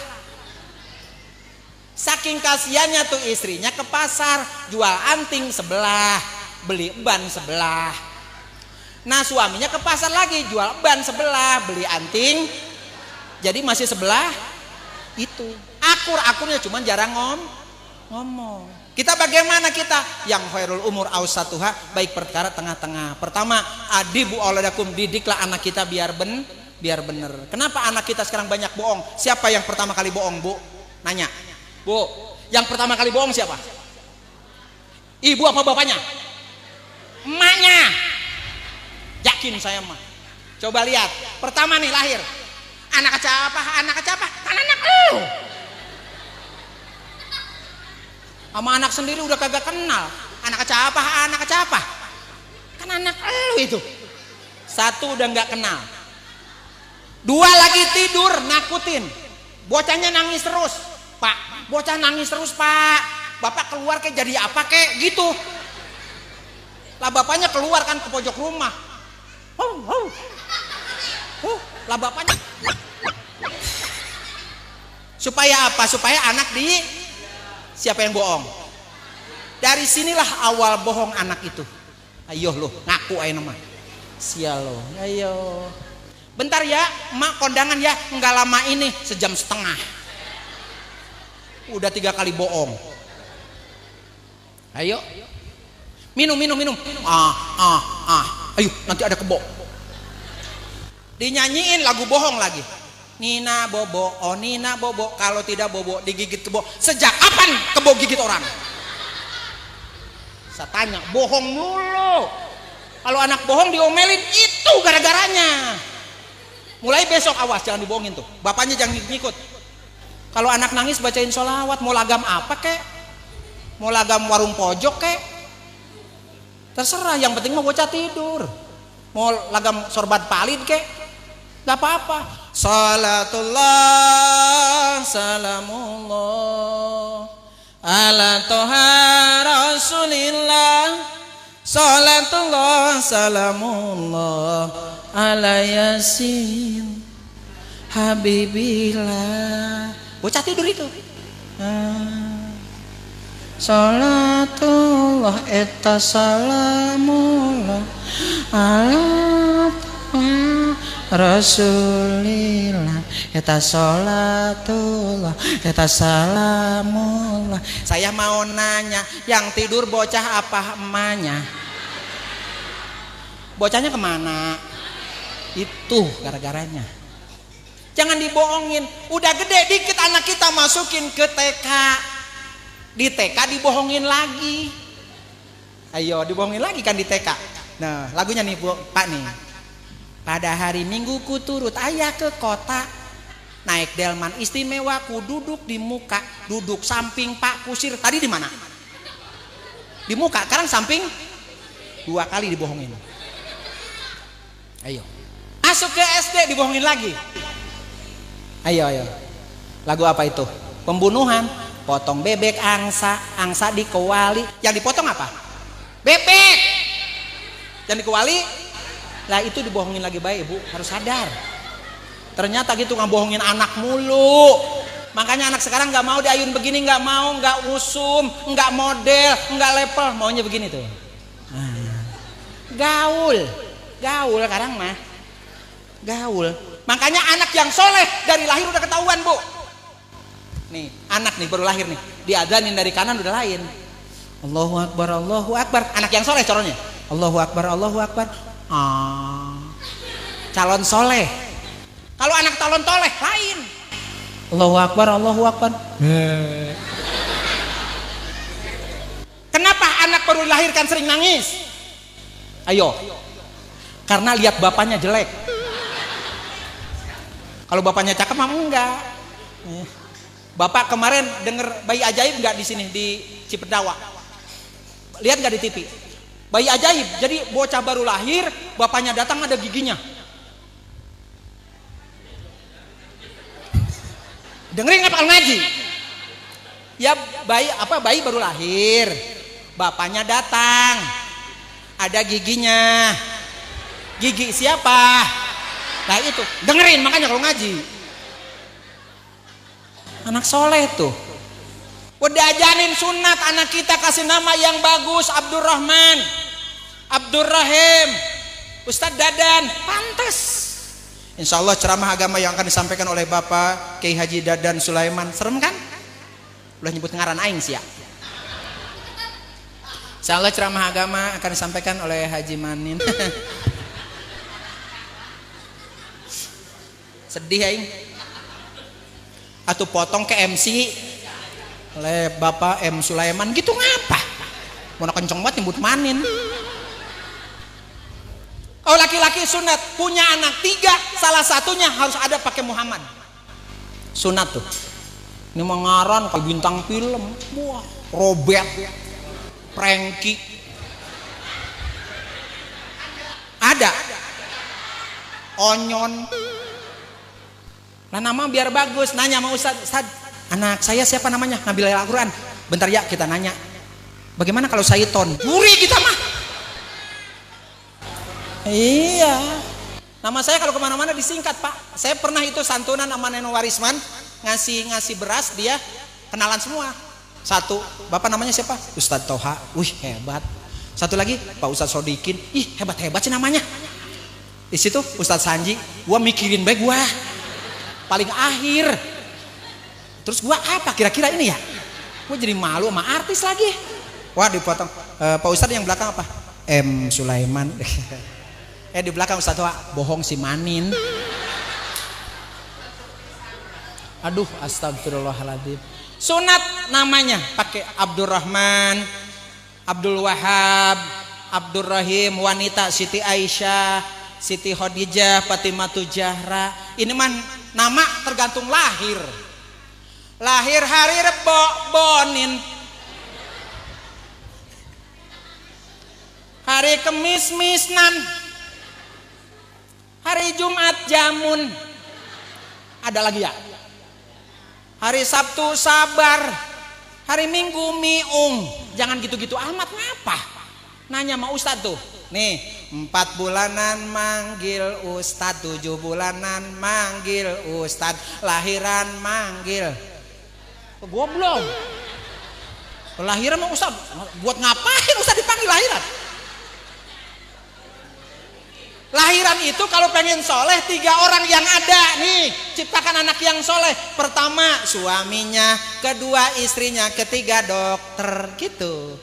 Saking kasihannya tuh istrinya ke pasar, jual anting sebelah, beli ban sebelah. Nah suaminya ke pasar lagi, jual ban sebelah, beli anting, jadi masih sebelah itu. Akur-akurnya cuman jarang ngomong. Kita bagaimana kita? Yang khairul umur ausatuha, baik perkara tengah-tengah. Pertama, adibu auladakum, didiklah anak kita biar bener. Kenapa anak kita sekarang banyak bohong? Siapa yang pertama kali bohong, Bu? Nanya. Bu, yang pertama kali bohong siapa? Ibu apa bapaknya? Emaknya. Yakin saya mah. Coba lihat, pertama nih lahir. Anak siapa? Anak siapa? Kan anak lu. Sama anak sendiri udah kagak kenal. Anak siapa? Anak siapa? Kan anak lu itu. Satu udah nggak kenal. Dua lagi tidur nakutin. Bocahnya nangis terus. Pak, bocah nangis terus, Pak. Bapak keluar kayak jadi apa kayak gitu. Lah bapaknya keluar kan ke pojok rumah. Lah bapaknya. Supaya apa? Supaya anak siapa yang bohong? Dari sinilah awal bohong anak itu. Ayo lo, ngaku aja nama. Sial lo, ayo. Bentar ya, emak kondangan ya, nggak lama ini, sejam setengah. Udah 3 kali bohong. Ayo, minum. Ayo, nanti ada kebo. Dinyanyiin lagu bohong lagi. Nina bobo, oh Nina bobo, kalau tidak bobo digigit kebo. Sejak kapan kebo gigit orang? Saya tanya, bohong mulu. Kalau anak bohong diomelin, itu gara-garanya. Mulai besok awas, jangan dibohongin tuh. Bapaknya jangan ngikut. Kalau anak nangis bacain sholawat. Mau lagam apa kek? Mau lagam warung pojok kek? Terserah, yang penting mau bocah tidur. Mau lagam sorbat palid kek? Gak apa-apa. Salatullah salamullah ala toha rasulillah. Salatullah salamullah ala yasin habibillah. Bocah tidur itu. Salatullah eta salamullah ala rasulillah eta salatullah eta salamullah. Saya mau nanya, yang tidur bocah apa emaknya? Bocahnya kemana? Itu gara-garanya. Jangan dibohongin. Udah gede dikit anak kita masukin ke TK. Di TK dibohongin lagi. Ayo dibohongin lagi kan di TK. Nah lagunya nih Pak nih. Pada hari Minggu ku turut ayah ke kota, naik delman istimewa ku duduk di muka, duduk samping Pak Kusir. Tadi di mana? Di muka. Sekarang samping 2 kali dibohongin. Ayo. Masuk ke SD dibohongin lagi. Ayo. Lagu apa itu? Pembunuhan. Potong bebek angsa dikewali. Yang dipotong apa? Bebek. Yang dikewali. Lah itu dibohongin lagi baik ibu, harus sadar. Ternyata gitu ngebohongin anak mulu. Makanya anak sekarang nggak mau diayun begini, nggak mau, nggak usum, nggak model, nggak level, maunya begini tuh. Gaul sekarang mah. Gaul. Makanya anak yang soleh dari lahir udah ketahuan bu. Nih anak nih baru lahir nih, diadanin dari kanan udah lain. Allahu Akbar, Allahu Akbar. Anak yang soleh corongnya. Allahu Akbar, Allahu Akbar. Calon soleh. Kalau anak calon toleh lain. Allahu Akbar, Allahu Akbar. Kenapa anak baru dilahirkan sering nangis? Ayo. Karena lihat bapaknya jelek. Kalau bapaknya cakep mah enggak. Bapak kemarin denger bayi ajaib enggak di sini di Cipedawa? Lihat enggak di TV? Bayi ajaib, jadi bocah baru lahir, bapaknya datang ada giginya. Dengerin apa ngaji? Ya bayi baru lahir, bapaknya datang, ada giginya. Gigi siapa? Nah itu, dengerin makanya kalau ngaji. Anak soleh tuh. Udah ajarin sunat anak kita, kasih nama yang bagus, Abdurrahman. Abdurrahim, Ustadz Dadan, pantas. Insya Allah ceramah agama yang akan disampaikan oleh Bapak Kiai Haji Dadan Sulaiman, serem kan? Udah nyebut ngaran aing sih ya. Insya Allah ceramah agama akan disampaikan oleh Haji Manin. Sedih aing. Atau potong ke MC oleh Bapak M Sulaiman gitu ngapa? Mau kenceng banget nyebut Manin. Oh, laki-laki sunat punya anak 3, salah satunya harus ada pakai Muhammad. Sunat tuh. Ini mengaran kayak bintang film. Wah, Robert, Franky. Ada. Onyon. Nah, nama biar bagus. Nanya sama Ustaz, anak saya siapa namanya? Ngambil Al-Quran. Bentar ya, kita nanya. Bagaimana kalau Syaiton? Gurih kita mah. Iya. Nama saya kalau kemana-mana disingkat, Pak. Saya pernah itu santunan sama Neno Warisman, ngasih beras, dia kenalan semua. Satu, bapak namanya siapa? Ustadz Toha. Wih, hebat. Satu lagi, Pak Ustadz Sodikin. Ih, hebat-hebat sih namanya. Di situ Ustadz Sanji. Gua mikirin baik gua. Paling akhir. Terus gua apa kira-kira ini ya? Gua jadi malu sama artis lagi. Wah, dipotong. Pak Ustadz yang belakang apa? M. Sulaiman. Di belakang Ustadz Toha, bohong si Manin. Aduh, astagfirullahaladzim. Sunat namanya pakai Abdurrahman, Abdul Wahab, Abdurrahim, wanita Siti Aisyah, Siti Khadijah, Fatimatu Zahra. Ini mah nama tergantung lahir. Lahir hari Rebo Bonin, hari Kemis Misnan, hari Jumat Jamun. Ada lagi ya? Hari Sabtu Sabar, hari Minggu Miung. Jangan gitu-gitu amat, ngapa? Nanya sama Ustadz tuh. Nih, 4 bulanan manggil Ustadz, 7 bulanan manggil Ustadz, lahiran manggil. Gua belum. Lahiran sama Ustadz, buat ngapain Ustadz dipanggil lahiran? Lahiran itu kalau pengen soleh 3 orang yang ada nih, ciptakan anak yang soleh. Pertama suaminya, kedua istrinya, ketiga dokter gitu.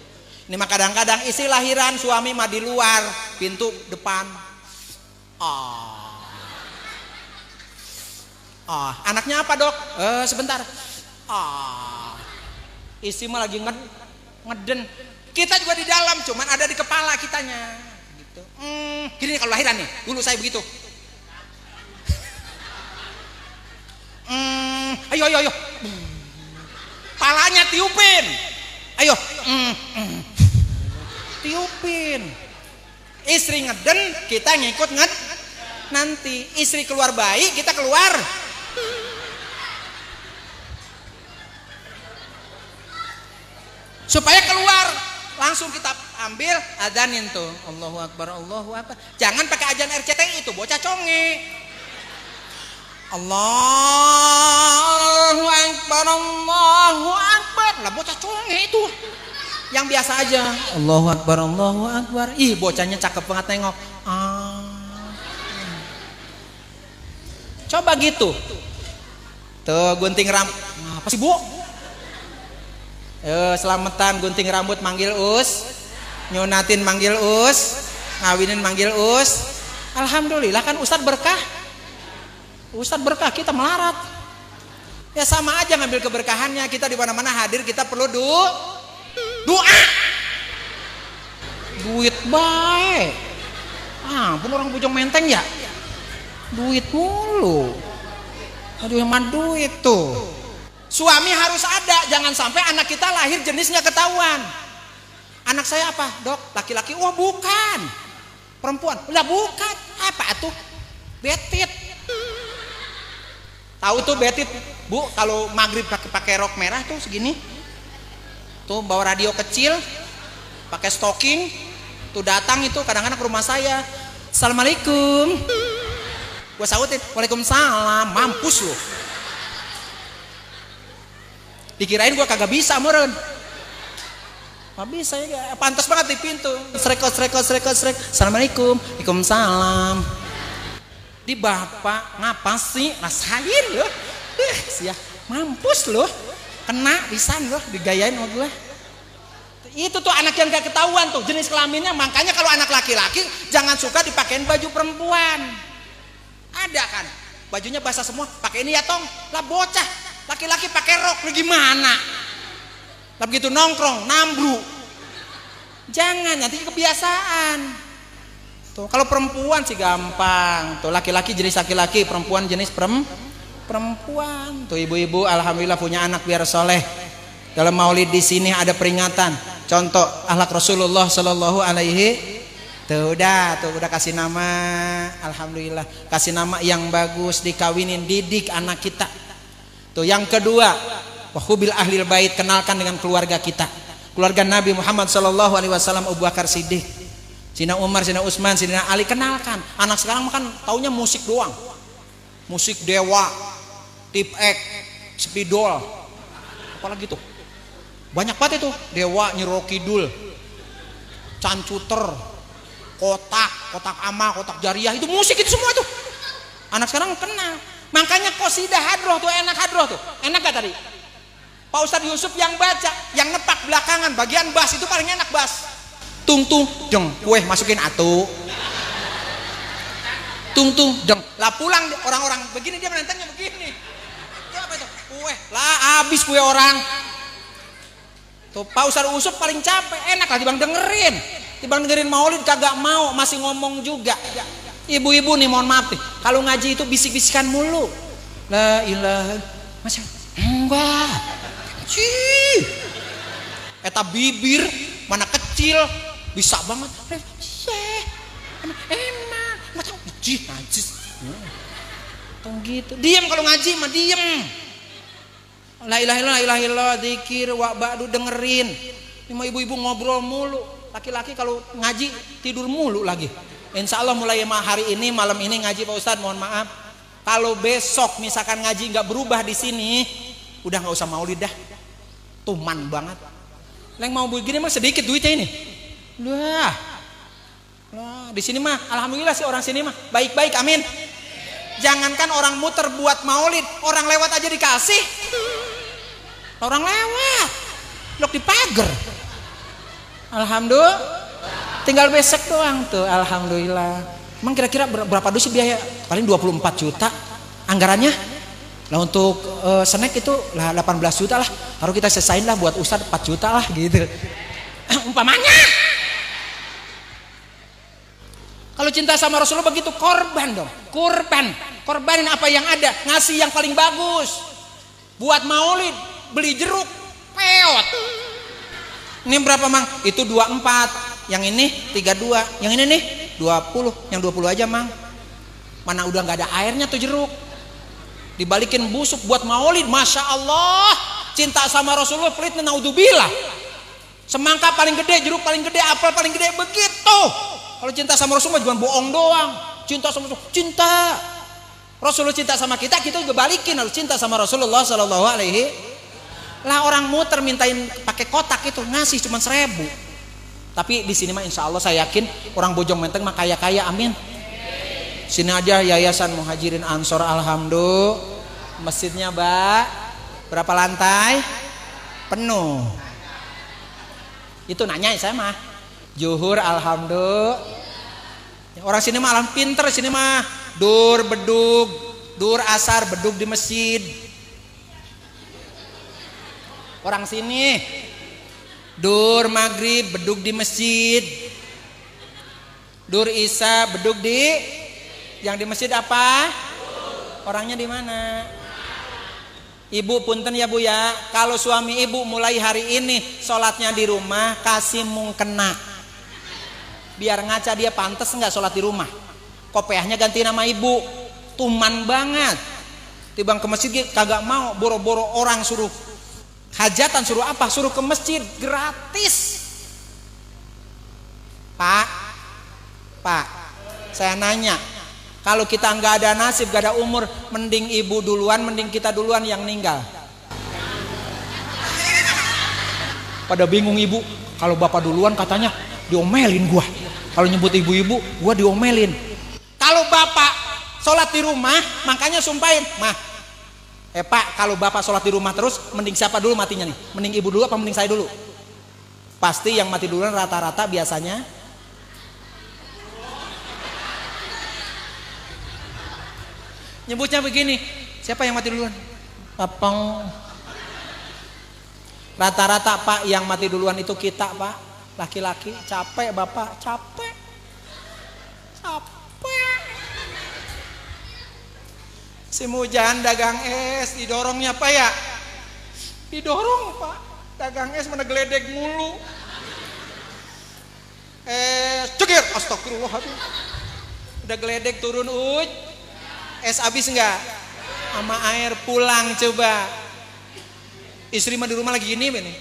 Ini mah kadang-kadang istri lahiran, suami mah di luar pintu depan. Anaknya apa dok? Sebentar. Istri mah lagi ngeden. Kita juga di dalam, cuman ada di kepala kitanya. Gini kalau lahiran nih, dulu saya begitu. Ayo. Palanya tiupin. Ayo. Tiupin. Istri ngeden, kita ngikut nanti istri keluar bayi, kita keluar. Supaya keluar, langsung kita ambil, adanin tuh. Allahu Akbar, Allahu Akbar. Jangan pakai ajan RCTI itu, bocah conge. Allahu Akbar, Allahu Akbar. Lah bocah conge itu. Yang biasa aja. Allahu Akbar, Allahu Akbar. Ih, bocahnya cakep banget nengok. Coba gitu. Tuh gunting rambut. Apa sih, Bu? Selamatan gunting rambut manggil us, nyunatin manggil us, ngawinin manggil us. Alhamdulillah kan Ustadz berkah. Ustadz berkah, kita melarat. Ya sama aja ngambil keberkahannya. Kita di mana-mana hadir, kita perlu doa. Duit baik. Pun orang Bojong Menteng ya. Duit mulu. Aduh, emang duit tuh. Suami harus ada, jangan sampai anak kita lahir jenisnya ketahuan. Anak saya apa, dok? Laki-laki? Wah bukan. Perempuan? Udah bukan. Apa tuh? Betit. Tahu tuh betit, Bu? Kalau maghrib pakai rok merah tuh segini. Tuh bawa radio kecil, pakai stocking. Tuh datang itu kadang-kadang ke rumah saya. Assalamualaikum. Gua sautin, waalaikumsalam. Mampus loh. Dikirain gua kagak bisa meren. Gak bisa ya, pantas banget di pintu. Srek. Assalamualaikum. Waalaikumsalam. Di bapak ngapa sih? Rasain loh. Sia, mampus loh. Kena pisan loh digayain sama gua. Itu tuh anak yang gak ketahuan tuh jenis kelaminnya. Makanya kalau anak laki-laki jangan suka dipakein baju perempuan. Ada kan? Bajunya basah semua. Pakai ini ya tong. Lah bocah. Laki-laki pakai rok, lu gimana? Lah begitu nongkrong, nambru. Jangan, nanti kebiasaan. Tuh, kalau perempuan sih gampang. Tuh, laki-laki jenis laki-laki, perempuan jenis perempuan. Tuh, ibu-ibu alhamdulillah punya anak biar soleh. Dalam maulid di sini ada peringatan. Contoh akhlak Rasulullah Shallallahu Alaihi. Tuh udah kasih nama, alhamdulillah. Kasih nama yang bagus, dikawinin, didik anak kita. Tuh, yang kedua, wahubil ahlil bait, kenalkan dengan keluarga kita. Keluarga Nabi Muhammad Shallallahu Alaihi Wasallam, Abu Bakar Siddiq, Sina Umar, Sina Utsman, Sina Ali, kenalkan. Anak sekarang kan taunya musik doang, musik Dewa, Tip X, Spidol, apalagi tuh, banyak banget itu. Dewa, Nyi Rockidul, Cancuter, kotak ama, kotak jariah, itu musik itu semua tuh. Anak sekarang kenal. Makanya qasidah hadroh tuh enak, hadroh tuh enak gak tadi? Pak Ustadz Yusuf yang baca, yang nepak belakangan bagian bass itu paling enak bass. Tung tung jeng, kue masukin atu. Tung tung jeng, lah pulang orang-orang begini dia menentangnya begini. Itu apa itu? Kue, lah habis kue orang. Tuh Pak Ustadz Yusuf paling capek, enak lah dibanding dengerin maulid kagak mau, masih ngomong juga. Ibu-ibu nih mohon maaf nih, kalau ngaji itu bisik-bisikan mulu. La ilaha, masya enggak. Cih, eta bibir mana kecil bisa banget. Emang macam cih najis. Tuh gitu. Diam kalau ngaji mah diam. La ilaha illallah, la ilaha illallah, zikir wa ba'du dengerin. Ini mau ibu-ibu ngobrol mulu. Laki-laki kalau ngaji tidur mulu lagi. Insya Allah mulai hari ini malam ini ngaji Pak Ustadz, mohon maaf. Kalau besok misalkan ngaji nggak berubah di sini, udah nggak usah maulid dah. Tuman banget. Yang mau begini mah sedikit duitnya ini. Wah, di sini mah alhamdulillah sih orang sini mah baik-baik, amin. Jangankan orang muter buat maulid, orang lewat aja dikasih. Orang lewat, dok di pagar. Alhamdulillah. Tinggal besek doang tuh, alhamdulillah. Emang kira-kira berapa dus biaya? Paling 24 juta anggarannya. Nah untuk snack itu lah 18 juta lah. Harus kita selesain lah buat Ustadz 4 juta lah gitu. Umpamanya. Kalau cinta sama Rasulullah begitu, korban dong. Korbanin apa yang ada, ngasih yang paling bagus. Buat maulid, beli jeruk, peot. Ini berapa mang? Itu 24. Yang ini 32, yang ini nih 20, yang 20 aja mang. Mana udah nggak ada airnya tuh jeruk, dibalikin busuk buat maulid. Masya Allah, cinta sama Rasulullah pelit naudzubillah. Semangka paling gede, jeruk paling gede, apel paling gede, begitu. Kalau cinta sama Rasulullah cuma bohong doang. Cinta sama Rasulullah, cinta Rasulullah cinta sama kita juga balikin harus cinta sama Rasulullah Sallallahu Alaihi. Lah orang muter mintain pakai kotak itu ngasih cuma 1000. Tapi di sini mah insya Allah saya yakin orang Bojong Menteng mah kaya-kaya, amin. Sini aja Yayasan Muhajirin Ansor, alhamdulillah. Masjidnya berapa lantai? Penuh. Itu nanya saya mah. Juhur alhamdulillah. Orang sini mah alam pinter, sini mah dur bedug, dur asar bedug di masjid. Orang sini dur maghrib bedug di masjid, dur isya bedug di yang di masjid apa? Orangnya di mana? Ibu punten ya bu ya, kalau suami ibu mulai hari ini sholatnya di rumah kasih mungkena, biar ngaca dia pantas nggak sholat di rumah. Kopiahnya ganti nama ibu, tuman banget. Tibang ke masjid kagak mau, boro-boro orang suruh hajatan, suruh apa? Suruh ke masjid gratis. Pak, saya nanya, kalau kita nggak ada nasib, nggak ada umur, mending ibu duluan, mending kita duluan yang meninggal. Pada bingung ibu, kalau bapak duluan katanya diomelin gua. Kalau nyebut ibu-ibu, gua diomelin. Kalau bapak sholat di rumah, makanya sumpahin, mah. Pak, kalau bapak sholat di rumah terus, mending siapa dulu matinya nih? Mending ibu dulu apa mending saya dulu? Pasti yang mati duluan rata-rata biasanya nyebutnya begini, siapa yang mati duluan? Papang. Rata-rata pak yang mati duluan itu kita pak, laki-laki. Capek bapak, capek. Mujan dagang es, didorongnya Pak ya? Didorong Pak, dagang es mana geledek mulu. Cekir, astagfirullahaladzim. Udah geledek turun es habis enggak? Sama air pulang coba. Istri mah di rumah lagi gini nih.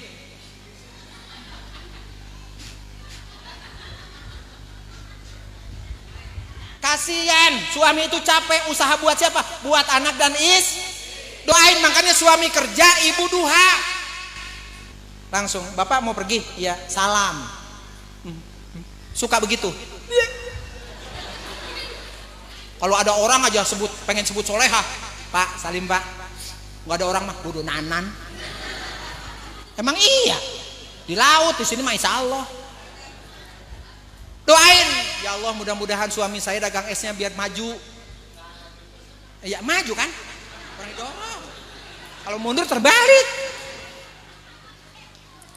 Kasihan, suami itu capek usaha buat siapa? Buat anak dan doain, makanya suami kerja, ibu duha. Langsung, bapak mau pergi? Iya, salam. Suka begitu. Kalau ada orang aja pengen sebut solehah, Pak, salim Pak. Gak ada orang mah kudu nanan. Emang iya, di laut di sini mah insya Allah. Doain, ya Allah mudah-mudahan suami saya dagang esnya biar maju. Ya maju kan? Orang dorong. Kalau mundur terbalik.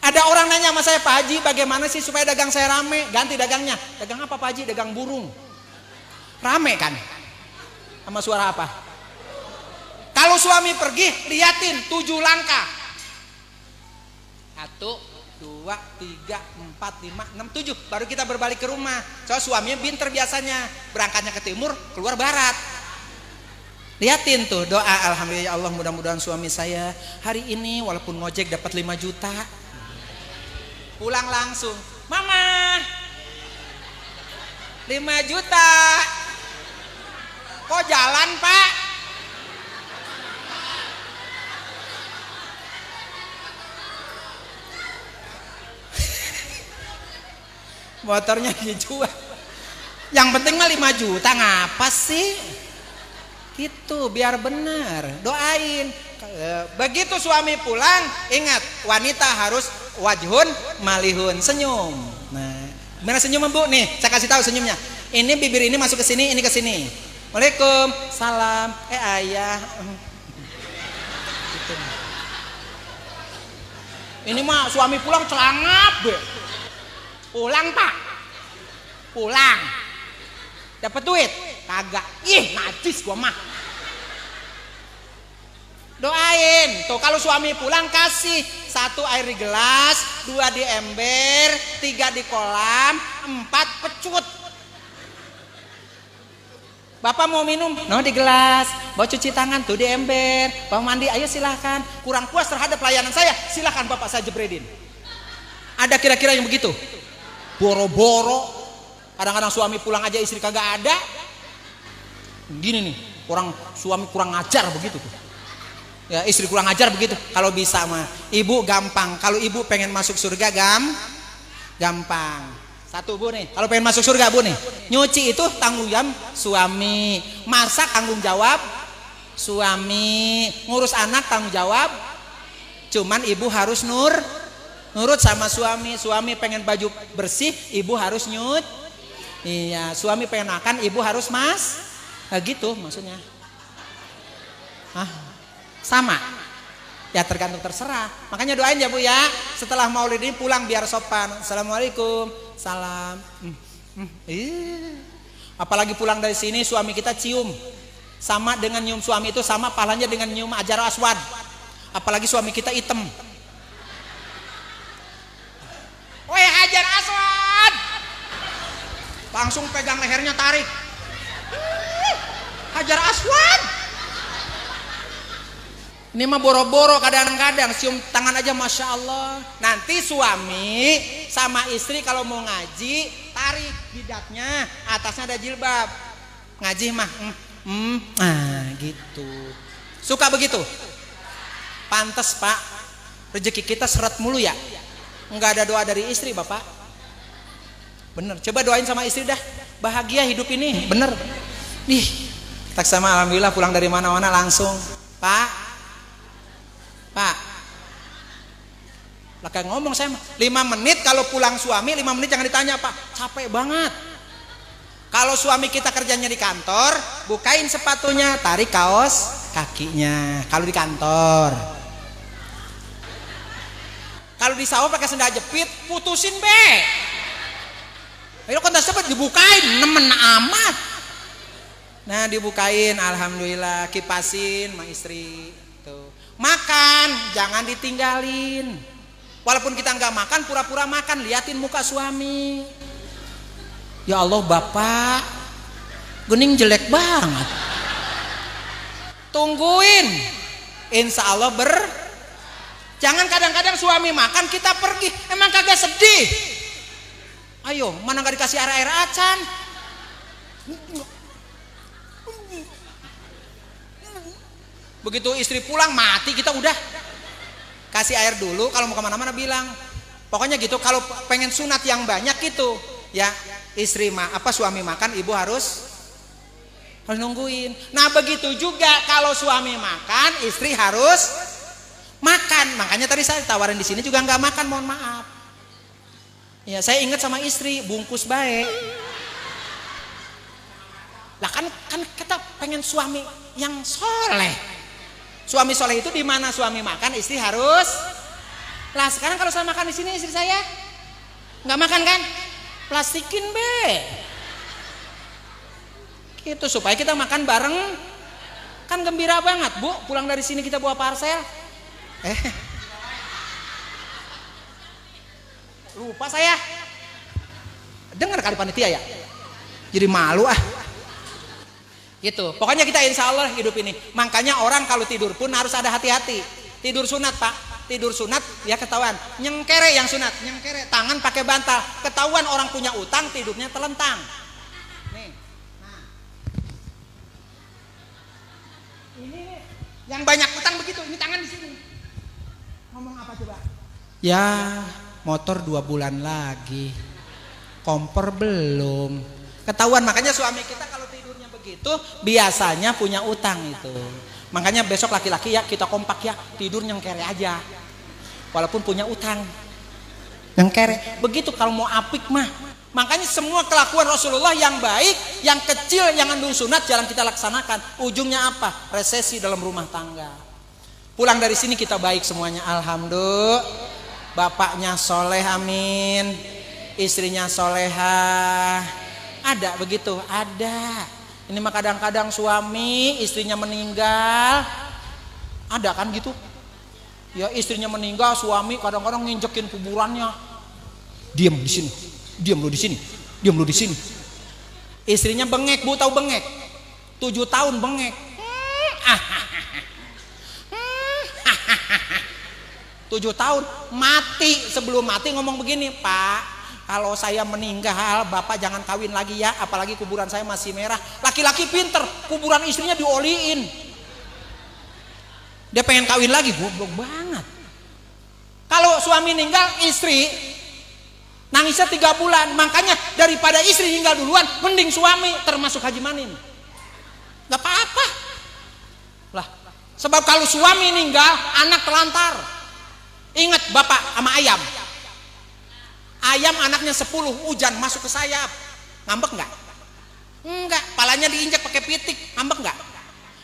Ada orang nanya sama saya, Pak Haji bagaimana sih supaya dagang saya rame? Ganti dagangnya. Dagang apa Pak Haji? Dagang burung. Rame kan? Sama suara apa? Kalau suami pergi, liatin 7 langkah. 1, 2, 3, 4, 5, 6, 7. Baru kita berbalik ke rumah. Soalnya suaminya pinter biasanya. Berangkatnya ke timur, keluar barat. Liatin tuh doa, alhamdulillah ya Allah mudah-mudahan suami saya hari ini walaupun ngojek dapat 5 juta. Pulang langsung, Mama 5 juta. Kok jalan Pak? Motornya dijual. Yang penting mah 5 juta ngapa sih? Gitu biar benar. Doain. Begitu suami pulang, ingat wanita harus wajhun malihun, senyum. Nah, gimana senyum Bu? Nih, saya kasih tahu senyumnya. Ini bibir ini masuk ke sini, ini ke sini. Waalaikumsalam. Ayah. Gitu. Ini mah suami pulang celangap, be. Pulang Pak, pulang, dapat duit, kagak, ih najis gua mah. Doain, tuh kalau suami pulang kasih 1 air di gelas, 2 di ember, 3 di kolam, 4 pecut. Bapak mau minum, no di gelas, mau cuci tangan tuh di ember, mau mandi, ayo silahkan. Kurang puas terhadap pelayanan saya, silahkan Bapak saya jebredin. Ada kira-kira yang begitu? Boro-boro, kadang-kadang suami pulang aja istri kagak ada. Gini nih, suami kurang ngajar begitu tuh. Ya istri kurang ngajar begitu. Kalau bisa mah, ibu gampang. Kalau ibu pengen masuk surga gampang. 1 Bu nih, kalau pengen masuk surga Bu nih, nyuci itu tanggung jawab suami, masak tanggung jawab suami, ngurus anak tanggung jawab. Cuman ibu harus nurut sama suami. Suami pengen baju bersih, ibu harus iya, suami pengen makan, ibu harus gitu maksudnya. Sama ya, tergantung terserah. Makanya doain ya Bu ya, setelah maulid ini pulang biar sopan. Assalamualaikum, salam. Apalagi pulang dari sini suami kita cium, sama dengan nyium suami itu sama pahalanya dengan nyium Hajar Aswad. Apalagi suami kita hitam. Woi Hajar Aswad, langsung pegang lehernya tarik. Hajar Aswad. Ini mah boro-boro kadang-kadang cium tangan aja Masya Allah. Nanti suami sama istri kalau mau ngaji tarik jidatnya, atasnya ada jilbab. Ngaji mah gitu. Suka begitu? Pantes Pak, rezeki kita seret mulu ya. Enggak ada doa dari istri Bapak. Bener, coba doain sama istri dah, bahagia hidup ini, bener. Ih, tak sama alhamdulillah pulang dari mana-mana langsung, Pak. Lah kayak ngomong saya 5 menit kalau pulang suami, 5 menit jangan ditanya Pak, capek banget. Kalau suami kita kerjanya di kantor, bukain sepatunya, tarik kaos kakinya. Kalau di kantor. Kalau di sawah pakai sendal jepit, putusin be. Ayo kontas cepet dibukain, nemen amat. Nah dibukain, alhamdulillah, kipasin sama istri. Tuh. Makan, jangan ditinggalin. Walaupun kita nggak makan, pura-pura makan, liatin muka suami. Ya Allah bapak, gening jelek banget. Tungguin, insya Allah Jangan kadang-kadang suami makan kita pergi, emang kagak sedih. Ayo, mana nggak dikasih air acan? Begitu istri pulang mati kita udah kasih air dulu. Kalau mau kemana-mana bilang, pokoknya gitu. Kalau pengen sunat yang banyak gitu, ya istri suami makan, ibu harus nungguin. Nah begitu juga kalau suami makan, istri harus makan. Makanya tadi saya tawarin di sini juga nggak makan, mohon maaf. Ya saya ingat sama istri, bungkus baik. Lah kan kita pengen suami yang soleh. Suami soleh itu di mana suami makan, istri harus. Lah sekarang kalau saya makan di sini, istri saya nggak makan kan? Plastikin be. Gitu supaya kita makan bareng. Kan gembira banget, Bu. Pulang dari sini kita bawa parcel. Lupa saya. Dengar kali panitia ya. Jadi malu ah. Gitu. Pokoknya kita insya Allah hidup ini. Makanya orang kalau tidur pun harus ada hati-hati. Tidur sunat pak. Tidur sunat ya ketahuan. Nyengkere yang sunat. Nyengkere. Tangan pakai bantal. Ketahuan orang punya utang tidurnya telentang. Nih. Nah. Ini yang banyak utang begitu. Ini tangan di sini. Ngomong apa coba? Ya motor 2 bulan lagi. Kompor belum. Ketahuan. Makanya suami kita kalau itu biasanya punya utang itu. Makanya besok laki-laki ya kita kompak ya, tidur nyengkere aja. Walaupun punya utang. Nyengkere. Begitu kalau mau apik mah. Makanya semua kelakuan Rasulullah yang baik, yang kecil, yang ngandung sunat jalan kita laksanakan. Ujungnya apa? Resesi dalam rumah tangga. Pulang dari sini kita baik semuanya, alhamdulillah. Bapaknya soleh, amin. Istrinya solehah. Ada begitu, ada. Ini mah kadang-kadang suami istrinya meninggal, ada kan gitu? Ya istrinya meninggal, suami kadang-kadang nginjekin kuburannya. Diam di sini, diam lu di sini, diam lu di sini. Istrinya bengek, Bu, tahu bengek? 7 tahun bengek. 7 tahun mati. Sebelum mati ngomong begini, Pak. Kalau saya meninggal, bapak jangan kawin lagi ya, apalagi kuburan saya masih merah. Laki-laki pinter, kuburan istrinya dioliin. Dia pengen kawin lagi, goblok banget. Kalau suami meninggal, istri nangisnya 3 bulan. Makanya daripada istri meninggal duluan, mending suami, termasuk Haji Manin. Gak apa-apa. Lah, sebab kalau suami meninggal, anak telantar. Ingat bapak sama ayam. Ayam anaknya 10, hujan masuk ke sayap. Ngambek nggak? Enggak, palanya diinjak pakai pitik, ngambek nggak?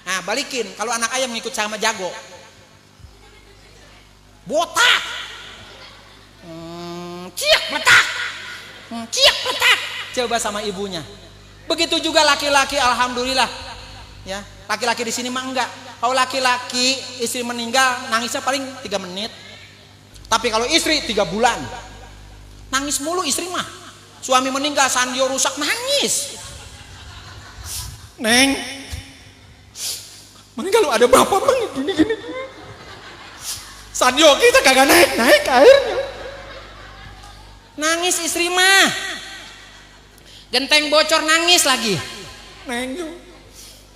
Nah, balikin. Kalau anak ayam ngikut sama jago, botak. Ciak letak. Ciak letak. Coba sama ibunya. Begitu juga laki-laki, alhamdulillah. Ya, laki-laki di sini mah enggak. Kalau laki-laki istri meninggal nangisnya paling 3 menit. Tapi kalau istri 3 bulan. Nangis mulu istri mah. Suami meninggal, sandio rusak, nangis. Neng, meninggal lu ada bapak bang, gini. Sandio kita kagak naik airnya. Nangis istri mah. Genteng bocor nangis lagi. Neng,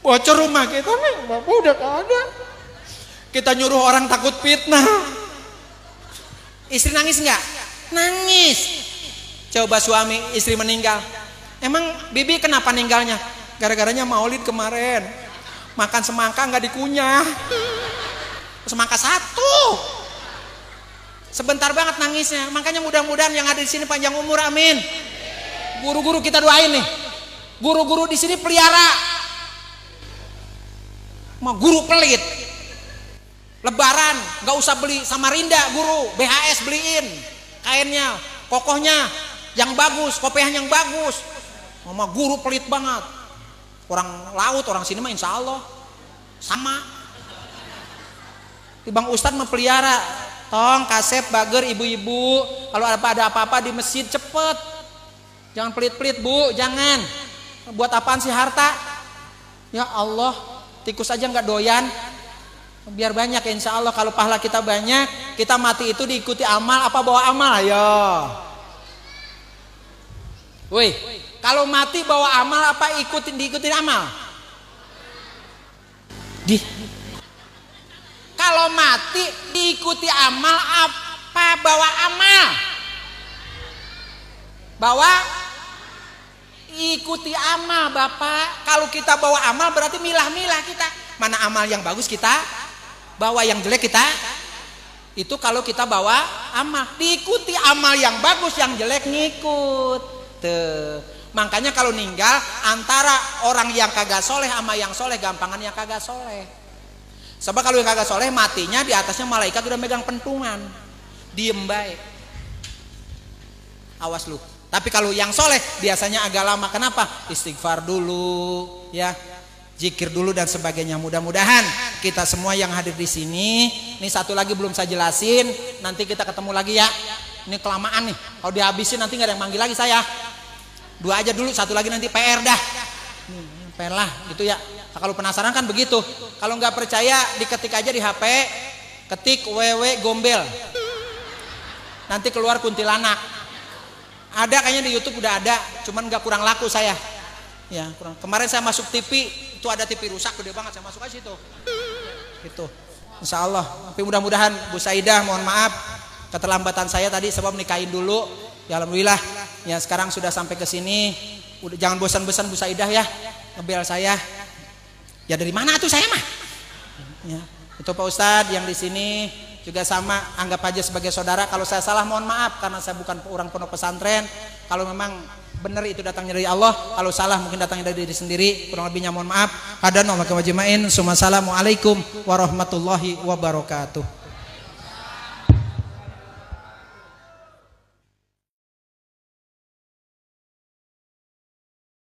bocor rumah kita neng, bapak udah kagak. Kita nyuruh orang takut fitnah. Istri nangis nggak? Nangis. Coba suami istri meninggal, emang bibi kenapa meninggalnya? Gara-garanya maulid kemarin, makan semangka nggak dikunyah, semangka 1. Sebentar banget nangisnya. Makanya mudah-mudahan yang ada di sini panjang umur, amin. Guru-guru kita doain nih, guru-guru di sini pelihara, mau guru pelit. Lebaran nggak usah beli Samarinda, guru BHS beliin kainnya, kokohnya yang bagus, kopiah yang bagus. Mama guru pelit banget. Orang laut, orang sini mah insya Allah sama. Bang Ustadz mempelihara, tong kasep bager ibu-ibu kalau ada apa-apa di masjid cepet, jangan pelit-pelit bu, jangan. Buat apaan sih harta? Ya Allah, tikus aja nggak doyan. Biar banyak ya insya Allah. Kalau pahala kita banyak, kita mati itu diikuti amal apa bawa amal? Ayo. Woi, kalau mati bawa amal apa diikutin amal? Kalau mati diikuti amal apa bawa amal? Bawa ikuti amal Bapak. Kalau kita bawa amal berarti milah-milah kita. Mana amal yang bagus kita bawa, yang jelek kita. Itu kalau kita bawa amal. Diikuti amal yang bagus, yang jelek ngikut. Tuh. Makanya kalau ninggal antara orang yang kagak soleh sama yang soleh, gampangan yang kagak soleh. Sebab kalau yang kagak soleh matinya di atasnya malaikat udah megang pentungan, diem baik. Awas lu. Tapi kalau yang soleh biasanya agak lama. Kenapa? Istighfar dulu, ya, zikir dulu dan sebagainya. Mudah-mudahan kita semua yang hadir di sini. Ini satu lagi belum saya jelasin. Nanti kita ketemu lagi ya. Ini kelamaan nih. Kalau dihabisin nanti nggak ada yang manggil lagi saya. 2 aja dulu, satu lagi nanti PR dah. PR lah, gitu ya. Nah, kalau penasaran kan begitu. Kalau nggak percaya diketik aja di HP, ketik WW Gombel. Nanti keluar kuntilanak. Ada kayaknya di YouTube udah ada, cuman nggak kurang laku saya. Ya, kurang. Kemarin saya masuk TV, itu ada TV rusak gede banget, saya masuk aja situ. Gitu. Insya Allah. Tapi mudah-mudahan Bu Saidah, mohon maaf keterlambatan saya tadi sebab nikahin dulu. Ya alhamdulillah. Ya sekarang sudah sampai ke sini. Udah jangan bosan-bosan Bu Saidah ya, ngebel saya. Ya dari mana tuh saya mah? Ya, itu Pak Ustadz yang di sini juga sama, anggap aja sebagai saudara. Kalau saya salah mohon maaf karena saya bukan orang pondok pesantren. Kalau memang benar itu datangnya dari Allah, kalau salah mungkin datangnya dari diri sendiri. Kurang lebihnya mohon maaf. Assalamualaikum warahmatullahi wabarakatuh.